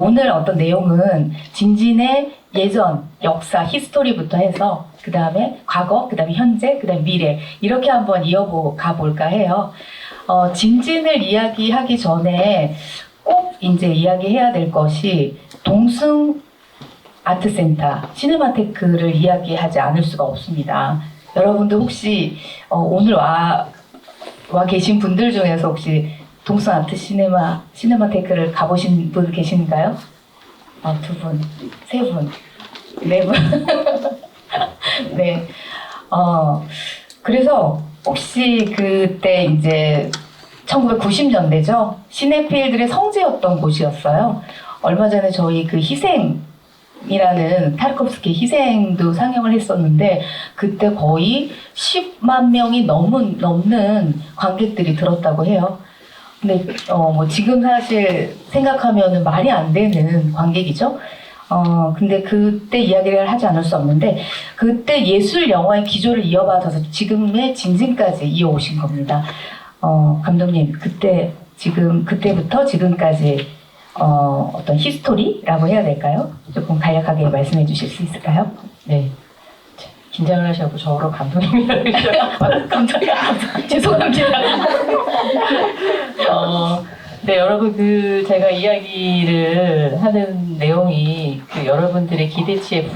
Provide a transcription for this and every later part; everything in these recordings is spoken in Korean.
오늘 어떤 내용은 진진의 예전, 역사, 히스토리부터 해서 그 다음에 과거, 그 다음에 현재, 그 다음에 미래 이렇게 한번 이어가 볼까 해요. 진진을 이야기하기 전에 꼭 이제 이야기해야 될 것이 동승 아트센터, 시네마테크를 이야기하지 않을 수가 없습니다. 여러분들 혹시 오늘 와 계신 분들 중에서 혹시 동승 아트 시네마테크를 가보신 분 계신가요? 두 분, 세 분, 네 분. 네. 그래서 혹시 그때 이제 1990년대죠? 시네필들의 성지였던 곳이었어요. 얼마 전에 저희 그 희생이라는 타르코프스키 희생도 상영을 했었는데 그때 거의 10만 명이 넘는 관객들이 들었다고 해요. 근데 뭐 지금 사실 생각하면은 말이 안 되는 관객이죠. 근데 그때 이야기를 하지 않을 수 없는데 그때 예술 영화의 기조를 이어받아서 지금의 진진까지 이어오신 겁니다. 감독님 그때부터 지금까지 어떤 히스토리라고 해야 될까요? 조금 간략하게 말씀해 주실 수 있을까요? 네. 긴장을 하셔서 저로 감독님이라고 깜짝이야. 죄송합니다. 네, 여러분, 제가 이야기를 하는 내용이 여러분들의 기대치에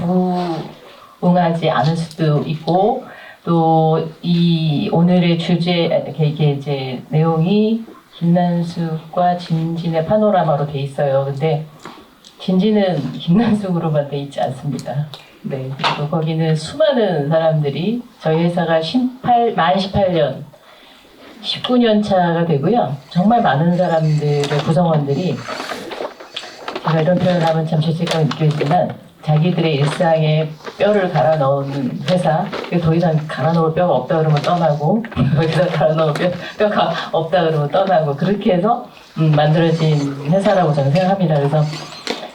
부응하지 않을 수도 있고, 또 오늘의 주제, 이게 이제 내용이 김난숙과 진진의 파노라마로 돼 있어요. 근데 진진은 김난숙으로만 돼 있지 않습니다. 네, 그리고 거기는 수많은 사람들이 저희 회사가 만 18년, 19년 차가 되고요. 정말 많은 사람들의 구성원들이 제가 이런 표현을 하면 참 죄책감이 느껴지지만 자기들의 일상에 뼈를 갈아 넣는 회사, 더 이상 갈아 넣을 뼈가 없다 그러면 떠나고 더 이상 갈아 넣을 뼈가 없다 그러면 떠나고 그렇게 해서 만들어진 회사라고 저는 생각합니다. 그래서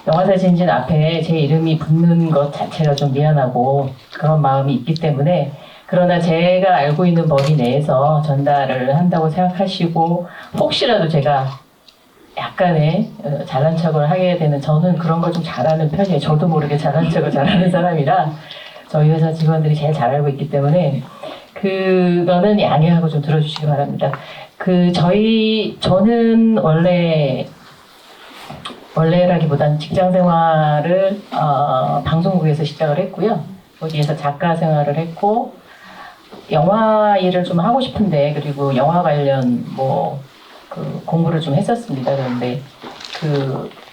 영화사 진진 앞에 제 이름이 붙는 것 자체가 좀 미안하고 그런 마음이 있기 때문에 그러나 제가 알고 있는 범위 내에서 전달을 한다고 생각하시고 혹시라도 제가 약간의 잘난 척을 하게 되는 저는 그런 걸 좀 잘하는 편이에요. 저도 모르게 잘난 척을 잘하는 사람이라 저희 회사 직원들이 제일 잘 알고 있기 때문에 그거는 양해하고 좀 들어주시기 바랍니다. 저는 원래라기보단 직장 생활을 방송국에서 시작을 했고요. 거기에서 작가 생활을 했고 영화 일을 좀 하고 싶은데 그리고 영화 관련 공부를 좀 했었습니다. 그런데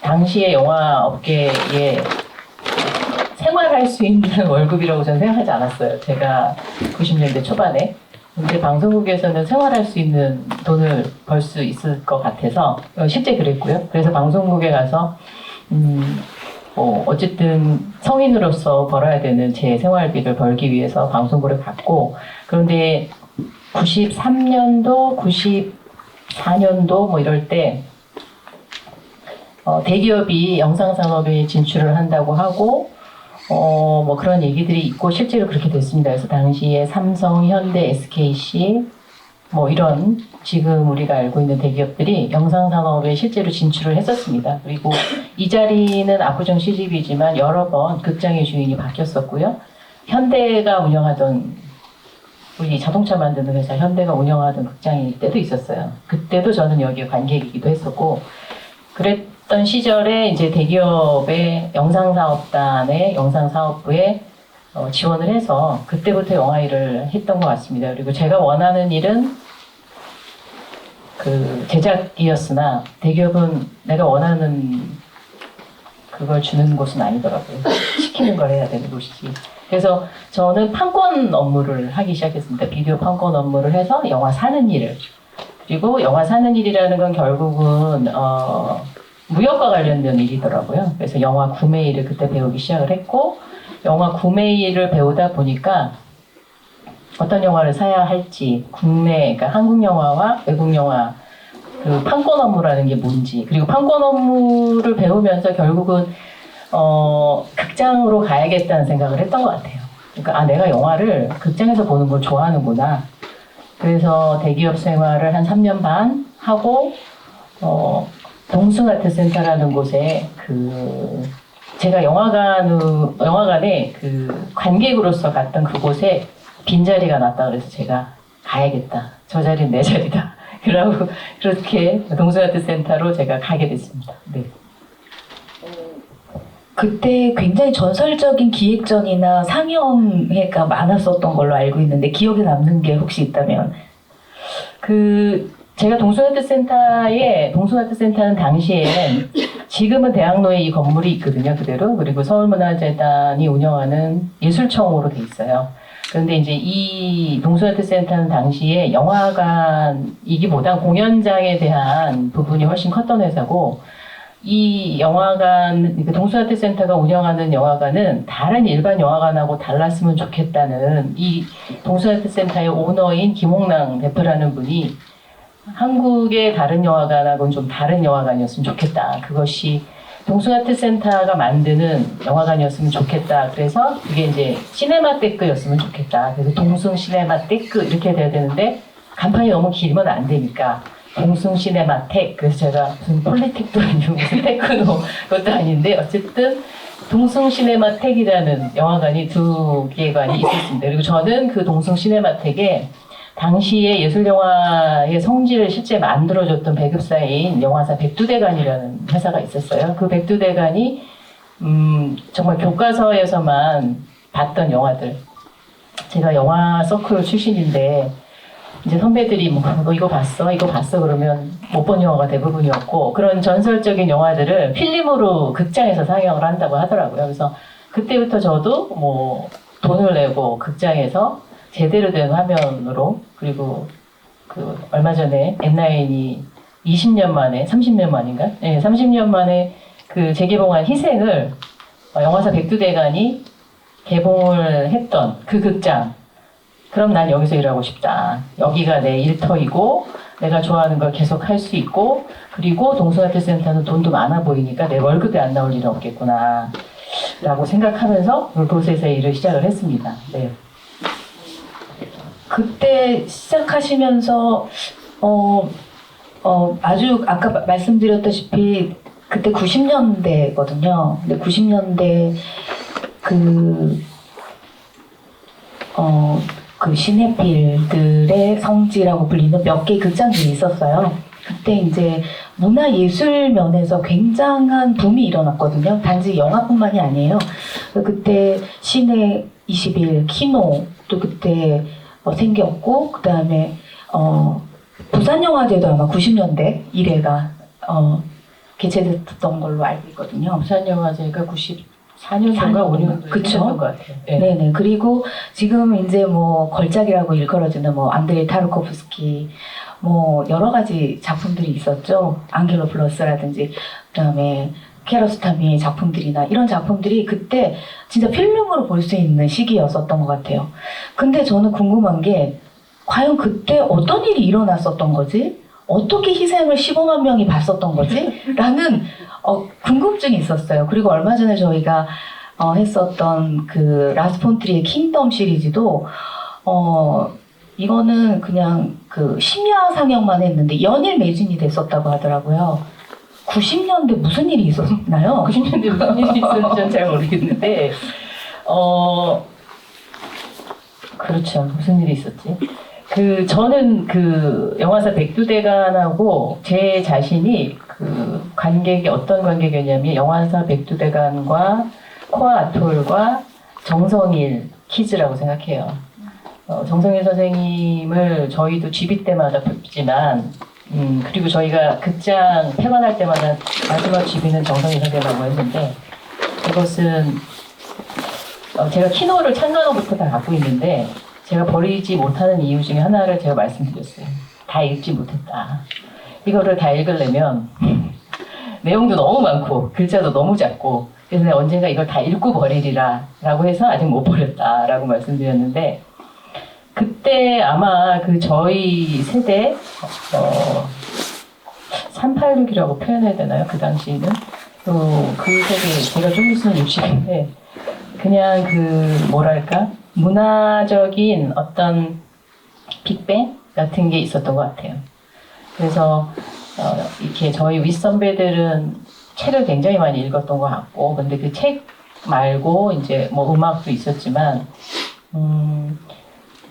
당시에 영화 업계에 생활할 수 있는 월급이라고 저는 생각하지 않았어요. 제가 90년대 초반에. 근데 방송국에서는 생활할 수 있는 돈을 벌 수 있을 것 같아서 실제 그랬고요. 그래서 방송국에 가서 어쨌든 성인으로서 벌어야 되는 제 생활비를 벌기 위해서 방송국을 갔고 그런데 93년도, 94년도 이럴 때 대기업이 영상산업에 진출을 한다고 하고 그런 얘기들이 있고 실제로 그렇게 됐습니다. 그래서 당시에 삼성, 현대, SKC 이런 지금 우리가 알고 있는 대기업들이 영상산업에 실제로 진출을 했었습니다. 그리고 이 자리는 압구정 시집이지만 여러 번 극장의 주인이 바뀌었었고요. 현대가 운영하던 우리 자동차 만드는 회사 현대가 운영하던 극장일 때도 있었어요. 그때도 저는 여기 관객이기도 했었고 그랬던 시절에 이제 대기업의 영상사업단의 영상사업부에 지원을 해서 그때부터 영화 일을 했던 것 같습니다. 그리고 제가 원하는 일은 제작이었으나 대기업은 내가 원하는 그걸 주는 곳은 아니더라고요. 시키는 걸 해야 되는 곳이지. 그래서 저는 판권 업무를 하기 시작했습니다. 비디오 판권 업무를 해서 영화 사는 일을. 그리고 영화 사는 일이라는 건 결국은 무역과 관련된 일이더라고요. 그래서 영화 구매 일을 그때 배우기 시작을 했고 영화 구매 일을 배우다 보니까 어떤 영화를 사야 할지 그러니까 한국 영화와 외국 영화 판권 업무라는 게 뭔지 그리고 판권 업무를 배우면서 결국은 극장으로 가야겠다는 생각을 했던 것 같아요. 그러니까 내가 영화를 극장에서 보는 걸 좋아하는구나. 그래서 대기업 생활을 한 3년 반 하고 동숭아트센터라는 곳에 제가 영화관에 관객으로서 갔던 그곳에 빈자리가 났다 그래서 제가 가야겠다. 저 자리는 내 자리다. 그러고 그렇게 동숭아트센터로 제가 가게 됐습니다. 네. 그때 굉장히 전설적인 기획전이나 상영회가 많았었던 걸로 알고 있는데 기억에 남는 게 혹시 있다면? 제가 동숭아트센터는 당시엔 지금은 대학로에 이 건물이 있거든요, 그대로. 그리고 서울문화재단이 운영하는 예술청으로 돼 있어요. 그런데 이제 이 동숭아트센터는 당시에 영화관이기보단 공연장에 대한 부분이 훨씬 컸던 회사고, 이 영화관, 동숭아트센터가 운영하는 영화관은 다른 일반 영화관하고 달랐으면 좋겠다는 이 동숭아트센터의 오너인 김홍랑 대표라는 분이 한국의 다른 영화관하고는 좀 다른 영화관이었으면 좋겠다. 그것이 동숭아트센터가 만드는 영화관이었으면 좋겠다. 그래서 그게 이제 시네마테크였으면 좋겠다. 그래서 동숭 시네마테크 이렇게 돼야 되는데 간판이 너무 길면 안 되니까 동숭 시네마텍. 그래서 제가 무슨 폴리텍도 아니고 무슨 테크노 그것도 아닌데 어쨌든 동숭 시네마텍이라는 영화관이 두 개관이 있었습니다. 그리고 저는 그 동숭 시네마텍에 당시에 예술영화의 성지를 실제 만들어줬던 배급사인 영화사 백두대간이라는 회사가 있었어요. 그 백두대간이 정말 교과서에서만 봤던 영화들. 제가 영화 서클 출신인데 이제 선배들이 뭐 이거 봤어? 이거 봤어? 그러면 못 본 영화가 대부분이었고 그런 전설적인 영화들을 필름으로 극장에서 상영을 한다고 하더라고요. 그래서 그때부터 저도 뭐 돈을 내고 극장에서 제대로 된 화면으로 그리고 얼마 전에 M9이 20년 만에 30년 만인가? 네, 30년 만에 재개봉한 희생을 영화사 백두대간이 개봉을 했던 그 극장. 그럼 난 여기서 일하고 싶다. 여기가 내 일터이고 내가 좋아하는 걸 계속 할 수 있고 그리고 동숭아트센터는 돈도 많아 보이니까 내 월급이 안 나올 일은 없겠구나 라고 생각하면서 그곳에서 일을 시작을 했습니다. 네. 그때 시작하시면서 아주 아까 말씀드렸다시피 그때 90년대거든요. 근데 90년대 그 시네필들의 성지라고 불리는 몇 개 극장들이 있었어요. 그때 이제 문화예술 면에서 굉장한 붐이 일어났거든요. 단지 영화뿐만이 아니에요. 그때 시내 21, 키노도 그때 생겼고, 그 다음에 부산영화제도 아마 90년대 1회가 개최됐던 걸로 알고 있거든요. 부산영화제가 94년도인가 5년도 그쵸? 것 같아요. 네. 네네. 그리고 지금 이제 뭐 걸작이라고 일컬어지는 뭐 안드레이 타르코프스키 뭐 여러 가지 작품들이 있었죠. 앙겔로 플러스라든지 그다음에 키아로스타미의 작품들이나 이런 작품들이 그때 진짜 필름으로 볼 수 있는 시기였었던 것 같아요. 근데 저는 궁금한 게 과연 그때 어떤 일이 일어났었던 거지? 어떻게 희생을 15만 명이 봤었던 거지? 라는 궁금증이 있었어요. 그리고 얼마 전에 저희가 했었던 그 라스폰트리의 킹덤 시리즈도 이거는 그냥 심야 상영만 했는데 연일 매진이 됐었다고 하더라고요. 90년대 무슨 일이 있었나요? 90년대 무슨 일이 있었는지 저는 잘 모르겠는데 그렇죠. 무슨 일이 있었지? 저는 영화사 백두대간하고 제 자신이 관객이 어떤 관객이었냐면 영화사 백두대간과 코아 아톨과 정성일 키즈라고 생각해요. 정성일 선생님을 저희도 GV 때마다 뵙지만 그리고 저희가 극장 폐관할 때마다 마지막 GV는 정성일 선생님이라고 했는데 이것은 제가 키노를 창간호부터 다 갖고 있는데 제가 버리지 못하는 이유 중에 하나를 제가 말씀드렸어요. 다 읽지 못했다. 이거를 다 읽으려면 내용도 너무 많고 글자도 너무 작고 그래서 내가 언젠가 이걸 다 읽고 버리리라 라고 해서 아직 못 버렸다 라고 말씀드렸는데 그때 아마 저희 세대 386이라고 표현해야 되나요? 그 당시에는 또 그 세대 제가 좀 있으면 60인데 그냥 뭐랄까 문화적인 어떤 빅뱅 같은 게 있었던 것 같아요. 그래서 이렇게 저희 윗선배들은 책을 굉장히 많이 읽었던 것 같고, 근데 그 책 말고 이제 뭐 음악도 있었지만,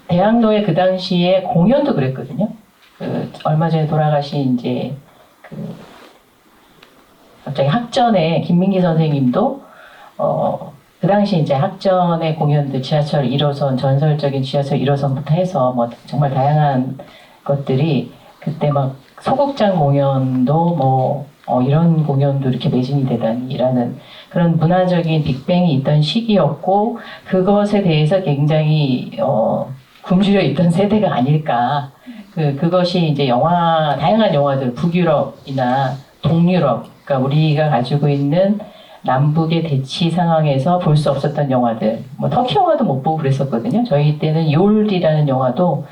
대학로에 그 당시에 공연도 그랬거든요. 그 얼마 전에 돌아가신 이제 갑자기 학전에 김민기 선생님도 그 당시 이제 학전의 공연들 지하철 1호선 전설적인 지하철 1호선부터 해서 뭐 정말 다양한 것들이 그때 막 소극장 공연도 뭐 이런 공연도 이렇게 매진이 되다니라는 그런 문화적인 빅뱅이 있던 시기였고 그것에 대해서 굉장히 굶주려 있던 세대가 아닐까. 그것이 이제 다양한 영화들, 북유럽이나 동유럽, 그러니까 우리가 가지고 있는 남북의 대치 상황에서 볼 수 없었던 영화들, 뭐 터키 영화도 못 보고 그랬었거든요. 저희 때는 요울이라는 영화도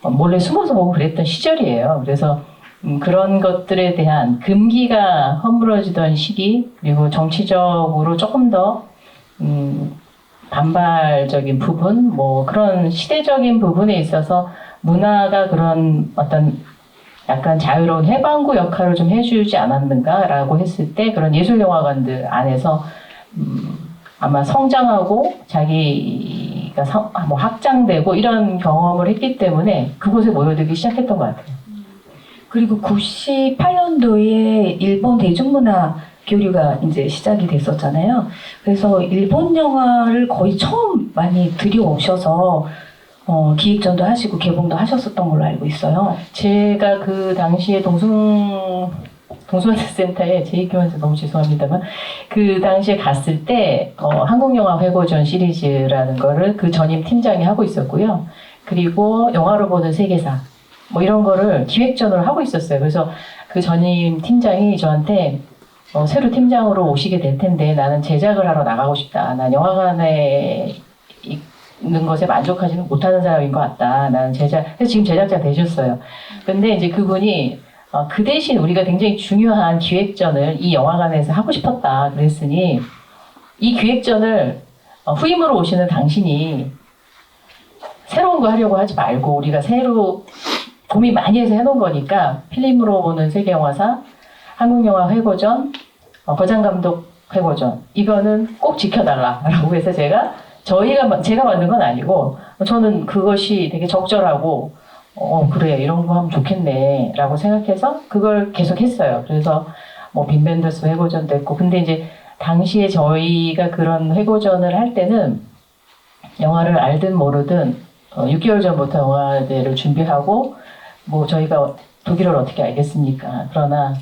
몰래 숨어서 보고 그랬던 시절이에요. 그래서 그런 것들에 대한 금기가 허물어지던 시기, 그리고 정치적으로 조금 더 반발적인 부분, 뭐 그런 시대적인 부분에 있어서 문화가 그런 어떤 약간 자유로운 해방구 역할을 좀 해주지 않았는가라고 했을 때 그런 예술영화관들 안에서 아마 성장하고 자기가 뭐 확장되고 이런 경험을 했기 때문에 그곳에 모여들기 시작했던 것 같아요. 그리고 98년도에 일본 대중문화 교류가 이제 시작이 됐었잖아요. 그래서 일본 영화를 거의 처음 많이 들여오셔서 기획전도 하시고 개봉도 하셨었던 걸로 알고 있어요. 제가 그 당시에 동수문화센터에 제 얘기하면서 너무 죄송합니다만 그 당시에 갔을 때 한국영화 회고전 시리즈라는 거를 그 전임 팀장이 하고 있었고요. 그리고 영화로 보는 세계사 뭐 이런 거를 기획전으로 하고 있었어요. 그래서 그 전임 팀장이 저한테 새로 팀장으로 오시게 될 텐데 나는 제작을 하러 나가고 싶다. 난 영화관에 있는 것에 만족하지는 못하는 사람인 것 같다. 나는 그래서 지금 제작자 되셨어요. 근데 이제 그분이 그 대신 우리가 굉장히 중요한 기획전을 이 영화관에서 하고 싶었다. 그랬으니 이 기획전을 후임으로 오시는 당신이 새로운 거 하려고 하지 말고 우리가 새로 고민 많이 해서 해놓은 거니까 필름으로 보는 세계영화사, 한국영화 회고전, 거장감독 회고전 이거는 꼭 지켜달라라고 해서 제가 만든 건 아니고 저는 그것이 되게 적절하고 그래 이런 거 하면 좋겠네 라고 생각해서 그걸 계속 했어요. 그래서 뭐 빈벤더스 회고전도 했고 근데 이제 당시에 저희가 그런 회고전을 할 때는 영화를 알든 모르든 6개월 전부터 영화제를 준비하고 뭐 저희가 독일어를 어떻게 알겠습니까? 그러나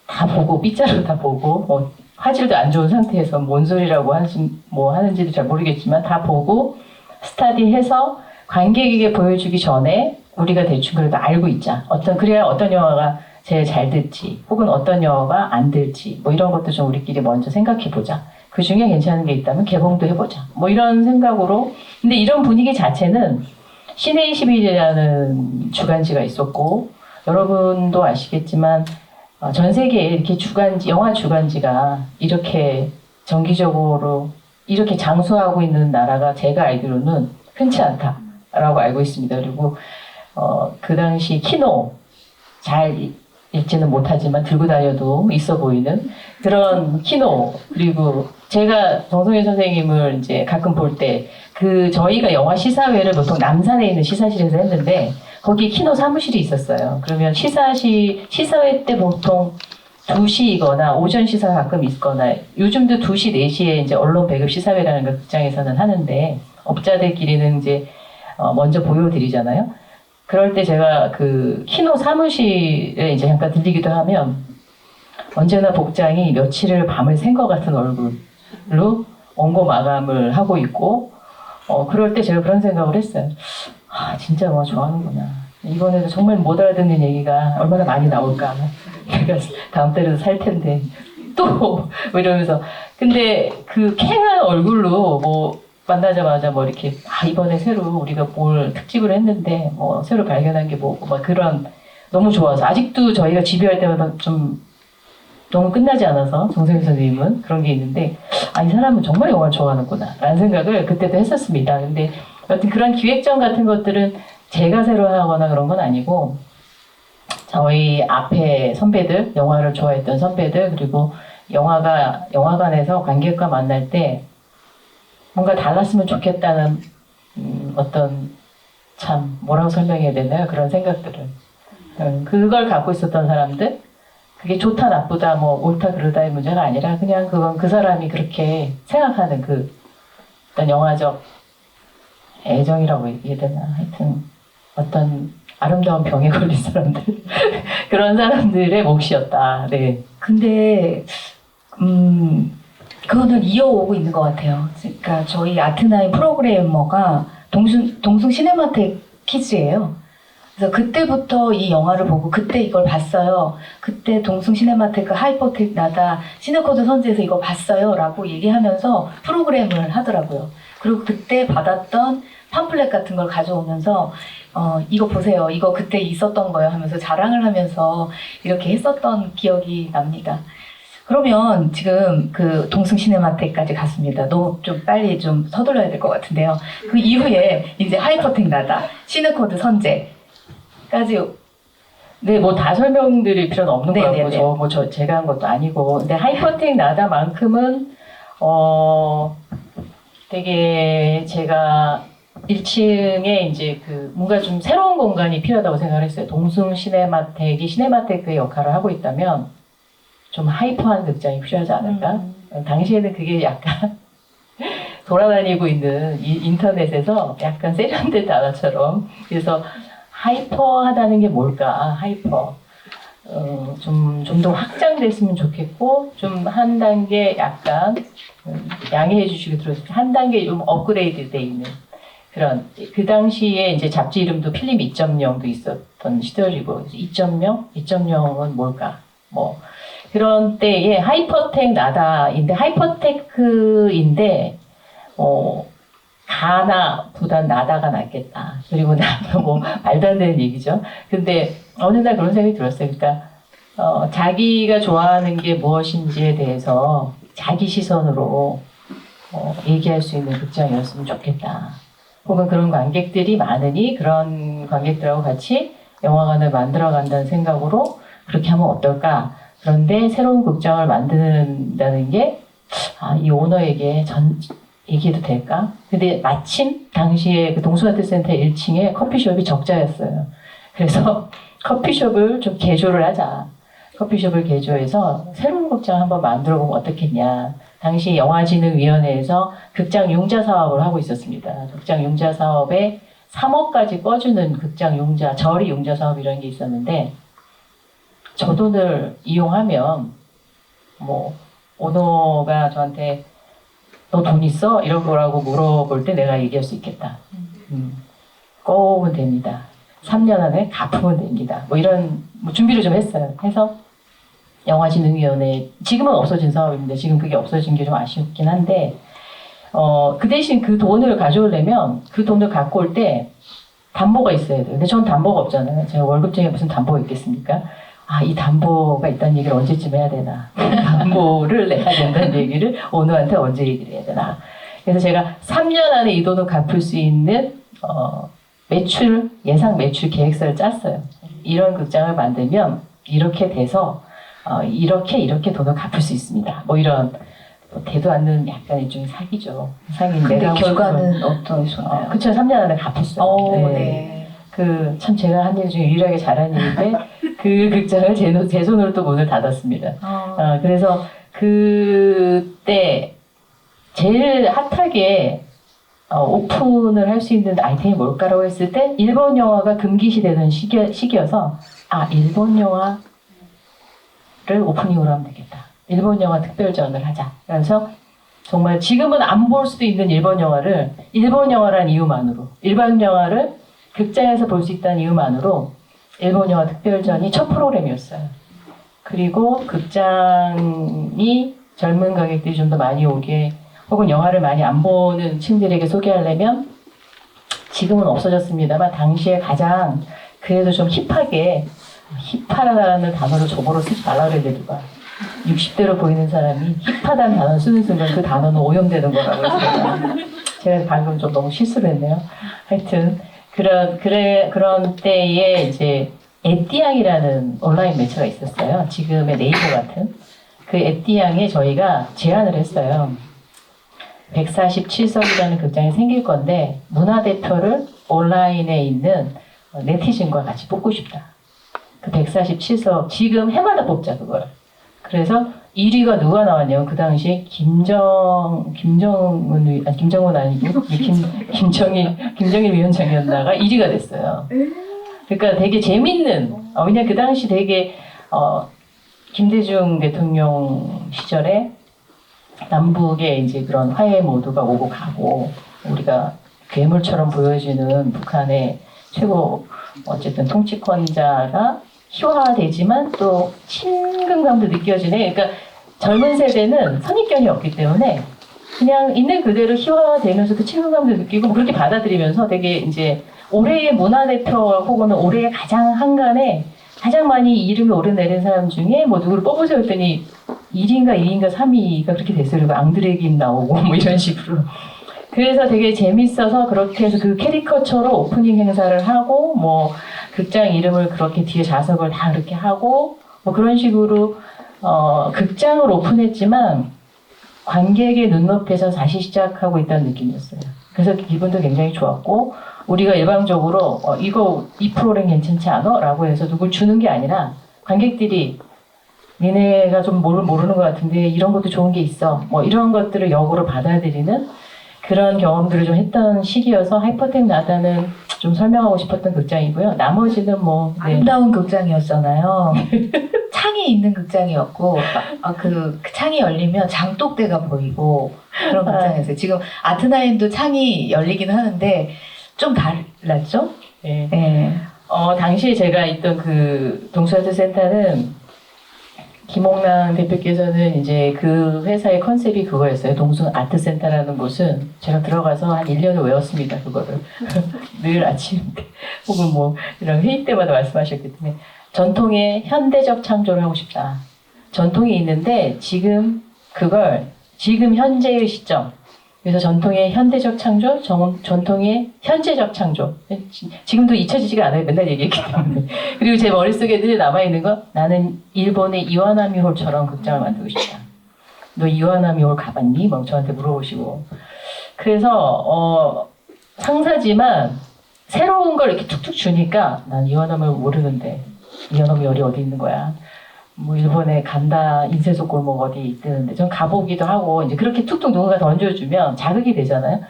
다 보고 삐짜로 다 보고 화질도 안 좋은 상태에서 뭔 소리라고 하는지도 잘 모르겠지만 다 보고 스타디해서 관객에게 보여주기 전에 우리가 대충 그래도 알고 있자. 그래야 어떤 영화가 제일 잘 될지 혹은 어떤 영화가 안 될지 뭐 이런 것도 좀 우리끼리 먼저 생각해 보자. 그 중에 괜찮은 게 있다면 개봉도 해보자. 뭐 이런 생각으로 근데 이런 분위기 자체는 시내 21이라는 주간지가 있었고 여러분도 아시겠지만 전 세계에 이렇게 영화 주간지가 이렇게 정기적으로 이렇게 장수하고 있는 나라가 제가 알기로는 흔치 않다라고 알고 있습니다. 그리고 그 당시 키노 잘 읽지는 못하지만 들고 다녀도 있어 보이는 그런 키노 그리고 제가 정성희 선생님을 이제 가끔 볼 때 저희가 영화 시사회를 보통 남산에 있는 시사실에서 했는데 거기 키노 사무실이 있었어요. 그러면 시사회 때 보통 2시이거나 오전 시사가 가끔 있거나 요즘도 2시, 4시에 이제 언론 배급 시사회라는 걸 극장에서는 하는데 업자들끼리는 이제 먼저 보여드리잖아요. 그럴 때 제가 그 키노 사무실에 이제 잠깐 들리기도 하면 언제나 복장이 며칠을 밤을 샌 것 같은 얼굴로 원고 마감을 하고 있고 그럴 때 제가 그런 생각을 했어요. 진짜 영화 좋아하는구나. 이번에도 정말 못 알아듣는 얘기가 얼마나 많이 나올까. 내가 다음 달에도 살 텐데. 또! 이러면서. 근데 그 캥한 얼굴로 만나자마자 이렇게, 이번에 새로 우리가 뭘 특집을 했는데, 새로 발견한 게 그런, 너무 좋아서. 아직도 저희가 집요할 때마다 좀 너무 끝나지 않아서, 정세윤 선생님은 그런 게 있는데, 이 사람은 정말 영화를 좋아하는구나. 라는 생각을 그때도 했었습니다. 근데 여튼 그런 기획전 같은 것들은 제가 새로 하거나 그런 건 아니고 저희 앞에 선배들, 영화를 좋아했던 선배들, 그리고 영화관에서 관객과 만날 때 뭔가 달랐으면 좋겠다는 어떤 참 뭐라고 설명해야 되나요? 그런 생각들을 그걸 갖고 있었던 사람들, 그게 좋다 나쁘다 뭐 옳다 그르다의 문제가 아니라 그냥 그건 그 사람이 그렇게 생각하는 그 어떤 영화적 애정이라고 얘기해야 되나, 하여튼 어떤 아름다운 병에 걸린 사람들 그런 사람들의 몫이었다. 네. 근데 그거는 이어오고 있는 것 같아요. 그러니까 저희 아트나인 프로그래머가 동숭 시네마텍 키즈예요. 그래서 그때부터 이 영화를 보고 그때 이걸 봤어요. 그때 동숭 시네마테크 하이퍼텍 나다 시네코드 선재에서 이거 봤어요 라고 얘기하면서 프로그램을 하더라고요. 그리고 그때 받았던 팜플렛 같은 걸 가져오면서 이거 보세요. 이거 그때 있었던 거예요 하면서 자랑을 하면서 이렇게 했었던 기억이 납니다. 그러면 지금 그 동숭 시네마텍까지 갔습니다. 너무 좀 빨리 좀 서둘러야 될 것 같은데요. 그 이후에 이제 하이퍼텍 나다 시네코드 선재 까지. 네, 뭐 다 설명드릴 필요는 없는 것 네네네. 같고, 제가 한 것도 아니고. 근데 하이퍼텍 나다만큼은, 되게 제가 1층에 이제 뭔가 좀 새로운 공간이 필요하다고 생각을 했어요. 동숭 시네마텍이 시네마테크의 역할을 하고 있다면 좀 하이퍼한 극장이 필요하지 않을까? 당시에는 그게 약간 돌아다니고 있는 인터넷에서 약간 세련된 단어처럼. 그래서 하이퍼하다는 게 뭘까? 하이퍼. 좀 더 확장됐으면 좋겠고, 좀 한 단계 약간, 양해해 주시고 들었을 때, 한 단계 좀 업그레이드 돼 있는 그런, 그 당시에 이제 잡지 이름도 필름 2.0도 있었던 시절이고, 2.0? 2.0은 뭘까? 뭐, 그런 때에 하이퍼텍 나다인데, 하이퍼테크인데, 가나보단 나다가 낫겠다. 그리고 나도 뭐 말도 안 되는 얘기죠. 근데 어느 날 그런 생각이 들었어요. 그러니까 자기가 좋아하는 게 무엇인지에 대해서 자기 시선으로 얘기할 수 있는 극장이었으면 좋겠다. 혹은 그런 관객들이 많으니 그런 관객들하고 같이 영화관을 만들어간다는 생각으로 그렇게 하면 어떨까. 그런데 새로운 극장을 만든다는 게 이 오너에게 얘기해도 될까? 근데 마침 당시에 그 동숭아트센터 1층에 커피숍이 적자였어요. 그래서 커피숍을 좀 개조를 하자. 커피숍을 개조해서 새로운 극장 한번 만들어 보면 어떻겠냐. 당시 영화진흥위원회에서 극장 융자 사업을 하고 있었습니다. 극장 융자 사업에 3억까지 꺼주는 극장 융자, 저리 융자 사업 이런 게 있었는데 저 돈을 이용하면 뭐 오너가 저한테 너 돈 있어? 이런 거라고 물어볼 때 내가 얘기할 수 있겠다. 꼬우면 됩니다. 3년 안에 갚으면 됩니다. 뭐 이런 준비를 좀 했어요. 해서 영화진흥위원회, 지금은 없어진 사업인데 지금 그게 없어진 게 좀 아쉽긴 한데 그 대신 그 돈을 가져오려면 그 돈을 갖고 올 때 담보가 있어야 돼요. 근데 전 담보가 없잖아요. 제가 월급쟁이에 무슨 담보가 있겠습니까? 이 담보가 있다는 얘기를 언제쯤 해야 되나. 담보를 내야 된다는 얘기를 오너한테 언제 얘기를 해야 되나. 그래서 제가 3년 안에 이 돈을 갚을 수 있는 예상 매출 계획서를 짰어요. 이런 극장을 만들면 이렇게 돼서 이렇게 돈을 갚을 수 있습니다. 뭐 이런 되도 않는 약간 일종의 사기죠. 사기인데 근데 결과는 어떠셨나요? 그쵸, 3년 안에 갚았어요. 네. 참 제가 한 일 중에 유일하게 잘한 일인데 그 극장을 제 손으로 또 문을 닫았습니다. 그래서 그때 제일 핫하게 오픈을 할 수 있는 아이템이 뭘까라고 했을 때 일본 영화가 금기시되는 시기여서 일본 영화를 오프닝으로 하면 되겠다. 일본 영화 특별전을 하자. 그래서 정말 지금은 안 볼 수도 있는 일본 영화를 일본 영화란 이유만으로, 일본 영화를 극장에서 볼 수 있다는 이유만으로 일본 영화 특별전이 첫 프로그램이었어요. 그리고 극장이 젊은 관객들이 좀 더 많이 오게, 혹은 영화를 많이 안 보는 층들에게 소개하려면 지금은 없어졌습니다만 당시에 가장 그래도 좀 힙하다는 단어를 저보러 쓰지 말라 그랬는데 누가 60대로 보이는 사람이 힙하다는 단어를 쓰는 순간 그 단어는 오염되는 거라고 했어요. 제가 방금 좀 너무 실수를 했네요. 하여튼 그런 때에 이제 에띠양이라는 온라인 매체가 있었어요. 지금의 네이버 같은. 그 에띠양에 저희가 제안을 했어요. 147석이라는 극장이 생길 건데 문화대표를 온라인에 있는 네티즌과 같이 뽑고 싶다. 그 147석 지금 해마다 뽑자 그걸. 그래서 1위가 누가 나왔냐면 그 당시 김정은 아니고 김정일 위원장이었다가 1위가 됐어요. 그러니까 되게 재밌는 왜냐 그 당시 되게 김대중 대통령 시절에 남북의 이제 그런 화해 모드가 오고 가고 우리가 괴물처럼 보여지는 북한의 최고 어쨌든 통치권자가 희화되지만 또 친근감도 느껴지네. 그러니까 젊은 세대는 선입견이 없기 때문에 그냥 있는 그대로 희화되면서도 친근감도 느끼고 뭐 그렇게 받아들이면서 되게 이제 올해의 문화대표 혹은 올해의 가장 한간에 가장 많이 이름이 오르내린 사람 중에 뭐 누구를 뽑으세요 했더니 1위인가 2위인가 3위가 그렇게 됐어요. 그리고 앙드레김 나오고 뭐 이런 식으로. 그래서 되게 재밌어서 그렇게 해서 그 캐리커처로 오프닝 행사를 하고 뭐 극장 이름을 그렇게 뒤에 자석을 다 그렇게 하고 뭐 그런 식으로 극장을 오픈했지만 관객의 눈높이에서 다시 시작하고 있다는 느낌이었어요. 그래서 기분도 굉장히 좋았고 우리가 일방적으로 이거 이 프로그램 괜찮지 않아? 라고 해서 누굴 주는 게 아니라 관객들이 니네가 좀 모르는 것 같은데 이런 것도 좋은 게 있어. 뭐 이런 것들을 역으로 받아들이는 그런 경험들을 좀 했던 시기여서 하이퍼텍 나다는 좀 설명하고 싶었던 극장이고요. 나머지는 뭐 네. 아름다운 극장이었잖아요. 창이 있는 극장이었고 그 창이 열리면 장독대가 보이고 그런 극장이었어요. 지금 아트나인도 창이 열리긴 하는데 좀 달랐죠? 네. 네. 당시에 제가 있던 그 동수아트센터는 김홍남 대표께서는 이제 그 회사의 컨셉이 그거였어요. 동수아트센터라는 곳은 제가 들어가서 한 1년을 외웠습니다. 그거를. 늘 아침 혹은 뭐 이런 회의 때마다 말씀하셨기 때문에 전통의 현대적 창조를 하고 싶다. 전통이 있는데 지금 그걸 지금 현재의 시점 그래서 전통의 현대적 창조, 전통의 현재적 창조. 지금도 잊혀지지가 않아요. 맨날 얘기했기 때문에. 그리고 제 머릿속에 늘 남아있는 건 나는 일본의 이와나미 홀처럼 극장을 만들고 싶다. 너 이와나미 홀 가봤니? 막 저한테 물어보시고. 그래서 상사지만 새로운 걸 이렇게 툭툭 주니까 난 이와나미 홀 모르는데 이와나미 홀이 어디 있는 거야? 뭐 일본에 간다 인쇄소 골목 어디 있는데 전 가보기도 하고 이제 그렇게 툭툭 누군가 던져주면 자극이 되잖아요.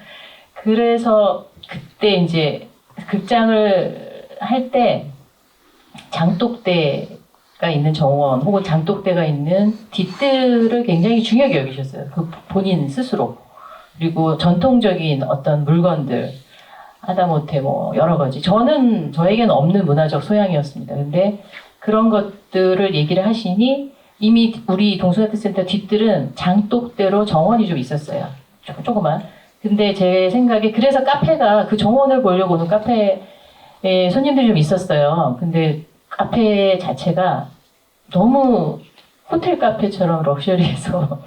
그래서 그때 이제 극장을 할 때 장독대가 있는 정원 혹은 장독대가 있는 뒷뜰을 굉장히 중요하게 여기셨어요. 그 본인 스스로. 그리고 전통적인 어떤 물건들 하다못해 뭐 여러 가지 저에게는 없는 문화적 소양이었습니다. 근데 그런 것들을 얘기를 하시니 이미 우리 동수아트센터 뒷뜰은 장독대로 정원이 좀 있었어요. 조그만. 근데 제 생각에 그래서 카페가 그 정원을 보려고 오는 카페에 손님들이 좀 있었어요. 근데 카페 자체가 너무 호텔 카페처럼 럭셔리해서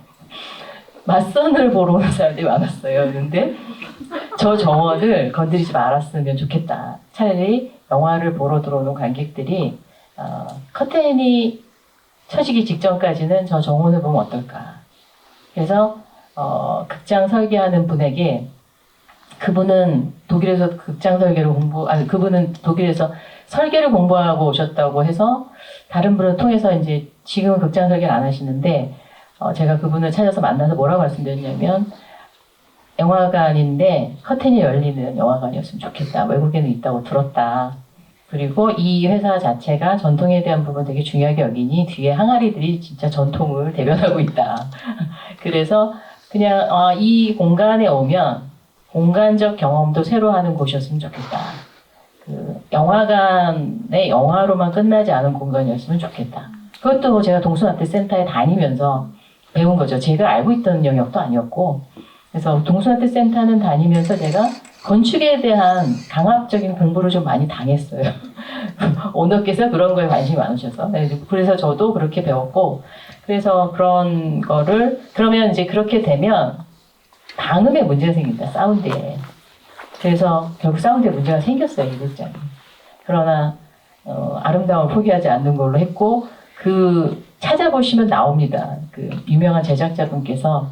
맞선을 보러 오는 사람들이 많았어요. 근데 저 정원을 건드리지 말았으면 좋겠다. 차라리 영화를 보러 들어오는 관객들이 커튼이 쳐지기 직전까지는 저 정원을 보면 어떨까. 그래서 극장 설계하는 분에게 그분은 독일에서 극장 설계를 그분은 독일에서 설계를 공부하고 오셨다고 해서 다른 분을 통해서 이제 지금은 극장 설계를 안 하시는데 제가 그분을 찾아서 만나서 뭐라고 말씀드렸냐면 영화관인데 커튼이 열리는 영화관이었으면 좋겠다. 외국에는 있다고 들었다. 그리고 이 회사 자체가 전통에 대한 부분 되게 중요하게 여기니 뒤에 항아리들이 진짜 전통을 대변하고 있다. 그래서 그냥 이 공간에 오면 공간적 경험도 새로 하는 곳이었으면 좋겠다. 그 영화관의 영화로만 끝나지 않은 공간이었으면 좋겠다. 그것도 제가 동수아트센터에 다니면서 배운 거죠. 제가 알고 있던 영역도 아니었고 그래서 동수아트센터는 다니면서 제가 건축에 대한 강압적인 공부를 좀 많이 당했어요. 오너께서 그런 거에 관심이 많으셔서. 그래서 저도 그렇게 배웠고, 그래서 그런 거를, 그러면 이제 그렇게 되면 방음에 문제가 생긴다, 사운드에. 그래서 결국 사운드에 문제가 생겼어요, 이 극장이. 그러나 아름다움을 포기하지 않는 걸로 했고 그 찾아보시면 나옵니다. 그 유명한 제작자분께서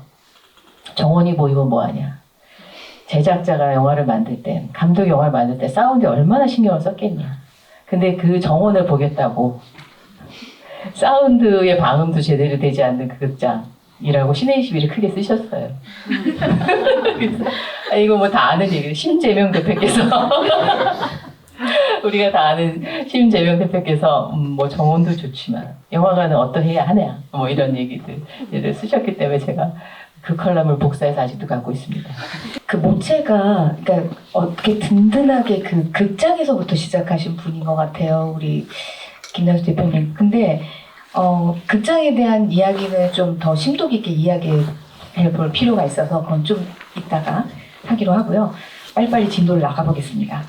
정원이 보이면 뭐하냐. 제작자가 영화를 만들 때, 감독이 영화를 만들 때 사운드에 얼마나 신경을 썼겠냐. 근데 그 정원을 보겠다고 사운드의 방음도 제대로 되지 않는 그 극장이라고 신의21을 크게 쓰셨어요. 그래서 이거 뭐 다 아는 얘기예요. 심재명 대표께서 우리가 다 아는 심재명 대표께서 뭐 정원도 좋지만 영화관은 어떠해야 하냐 뭐 이런 얘기들을 쓰셨기 때문에 제가 그 컬럼을 복사해서 아직도 갖고 있습니다. 그 모체가 그러니까 어떻게 든든하게 그 극장에서부터 시작하신 분인 것 같아요, 우리 김남수 대표님. 근데 극장에 대한 이야기는 좀 더 심도 깊게 이야기해 볼 필요가 있어서 그건 좀 이따가 하기로 하고요. 빨리빨리 진도를 나가보겠습니다.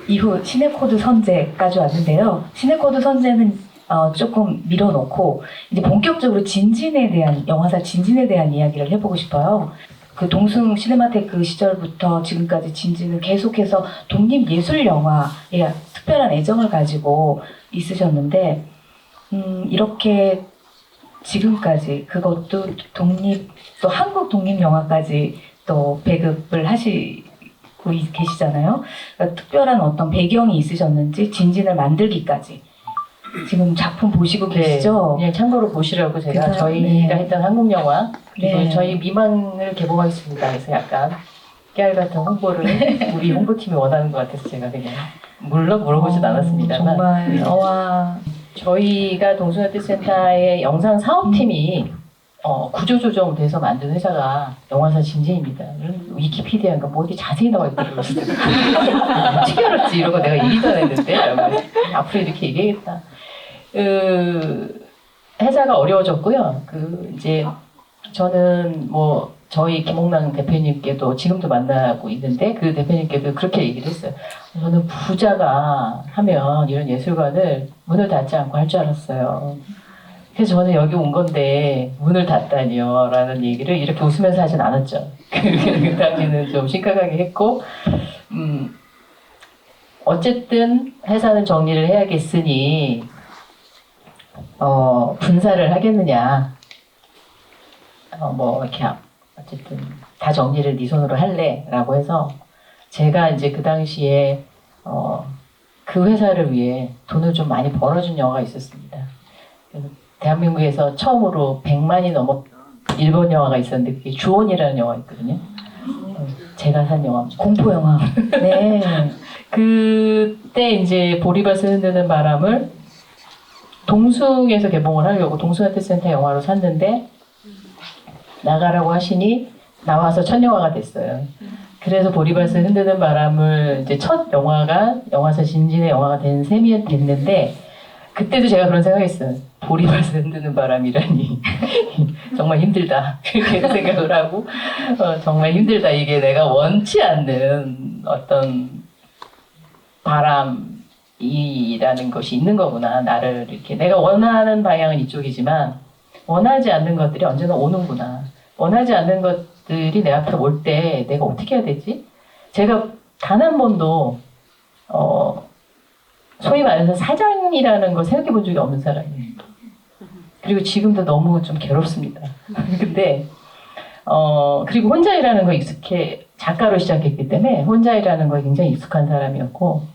이후 시네코드 선제까지 왔는데요. 시네코드 선제는 조금 밀어놓고 이제 본격적으로 진진에 대한 영화사 진진에 대한 이야기를 해보고 싶어요. 그 동숭 시네마테크 시절부터 지금까지 진진은 계속해서 독립 예술 영화에 특별한 애정을 가지고 있으셨는데 이렇게 지금까지 그것도 또 한국 독립 영화까지 또 배급을 하시고 계시잖아요. 그러니까 특별한 어떤 배경이 있으셨는지 진진을 만들기까지 지금 작품 보시고 계시죠? 그냥 참고로 보시라고 제가 그래서, 저희가 했던 한국 영화 그리고 네. 저희 미망을 개봉하겠습니다. 그래서 약간 깨알 같은 홍보를 우리 홍보팀이 원하는 것 같아서 제가 그냥 물론 물어보진 않았습니다만 정말 네. 와 저희가 동숭아트센터의 영상 사업팀이 구조조정돼서 만든 회사가 영화사 진진입니다. 위키피디아인가 뭐 어디 자세히 나와 있더라고요. 어떻게 알았지? 이러고 내가 얘기도 안 했는데 앞으로 이렇게 얘기하겠다. 회사가 어려워졌고요. 이제 저는 뭐 저희 김홍랑 대표님께도 지금도 만나고 있는데 그 대표님께도 그렇게 얘기를 했어요. 저는 부자가 하면 이런 예술관을 문을 닫지 않고 할 줄 알았어요. 그래서 저는 여기 온 건데 문을 닫다니요 라는 얘기를 이렇게 웃으면서 하진 않았죠. 그 당시는 좀 심각하게 했고 어쨌든 회사는 정리를 해야겠으니 분사를 하겠느냐 뭐 이렇게 어쨌든 다 정리를 네 손으로 할래 라고 해서 제가 이제 그 당시에 그 회사를 위해 돈을 좀 많이 벌어준 영화가 있었습니다. 그래서 대한민국에서 처음으로 100만이 넘어 일본 영화가 있었는데 그게 주온이라는 영화가 있거든요. 제가 산 영화입니다. 공포 영화. 네. 그때 이제 보리밭을 흔드는 바람을 동숭에서 개봉을 하려고 동숭아트센터 영화로 샀는데 나가라고 하시니 나와서 첫 영화가 됐어요. 그래서 보리밭을 흔드는 바람을 이제 첫 영화가 영화사 진진의 영화가 된 셈이 됐는데 그때도 제가 그런 생각했어요. 보리밭을 흔드는 바람이라니 정말 힘들다 그렇게 생각을 하고 정말 힘들다 이게 내가 원치 않는 어떤 바람이라는 것이 있는 거구나. 나를 이렇게 내가 원하는 방향은 이쪽이지만 원하지 않는 것들이 언제나 오는구나. 원하지 않는 것들이 내 앞에 올 때 내가 어떻게 해야 되지? 제가 단 한 번도 소위 말해서 사장이라는 걸 생각해 본 적이 없는 사람이에요. 그리고 지금도 너무 좀 괴롭습니다. 근데 그리고 혼자 일하는 거 작가로 시작했기 때문에 혼자 일하는 거에 굉장히 익숙한 사람이었고